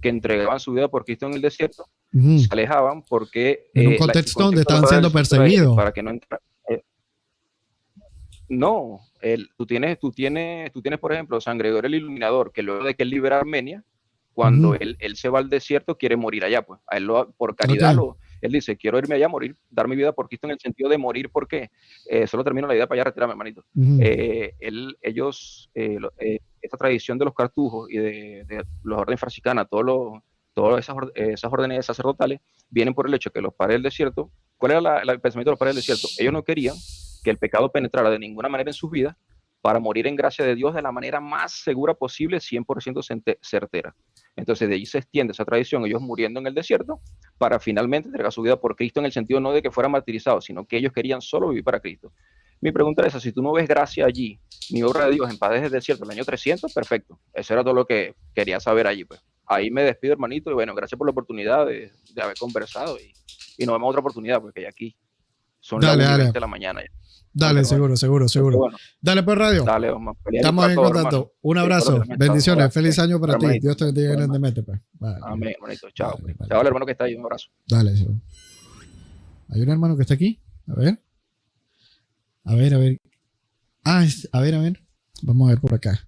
que entregaban su vida por Cristo en el desierto, se alejaban porque... en un contexto donde estaban siendo perseguidos. Para que no entraran. No, tú tienes, por ejemplo, San Gregorio el Iluminador, que luego de que él libera Armenia, cuando él se va al desierto, quiere morir allá, pues. A él por caridad, él dice, quiero irme allá a morir, dar mi vida por Cristo en el sentido de morir, ¿por qué? Solo termino la idea para allá retirarme, hermanito. Esta tradición de los cartujos y de los órdenes franciscanas, todas esas órdenes sacerdotales, vienen por el hecho que los padres del desierto, ¿cuál era el pensamiento de los padres del desierto? Ellos no querían que el pecado penetrara de ninguna manera en sus vidas para morir en gracia de Dios de la manera más segura posible, 100% certera. Entonces de ahí se extiende esa tradición, ellos muriendo en el desierto para finalmente entregar su vida por Cristo, en el sentido no de que fueran martirizados, sino que ellos querían solo vivir para Cristo. Mi pregunta es esa: si tú no ves gracia allí, ni obra de Dios en padres del desierto el año 300, perfecto. Eso era todo lo que quería saber allí, pues. Ahí me despido, hermanito, y bueno, gracias por la oportunidad de haber conversado, y nos vemos otra oportunidad, porque ya aquí son las 1:20 de la mañana ya. Dale, seguro. Bueno. Dale, pues, Radio. Dale, estamos en contacto. Un abrazo. Bendiciones. Feliz año para ti. Dios te bendiga grandemente. Pues. Vale. Amén, hermanito. Chao. Chao al hermano que está ahí. Un abrazo. Dale, seguro. ¿Hay un hermano que está aquí? A ver. A ver. A ver. Vamos a ver por acá.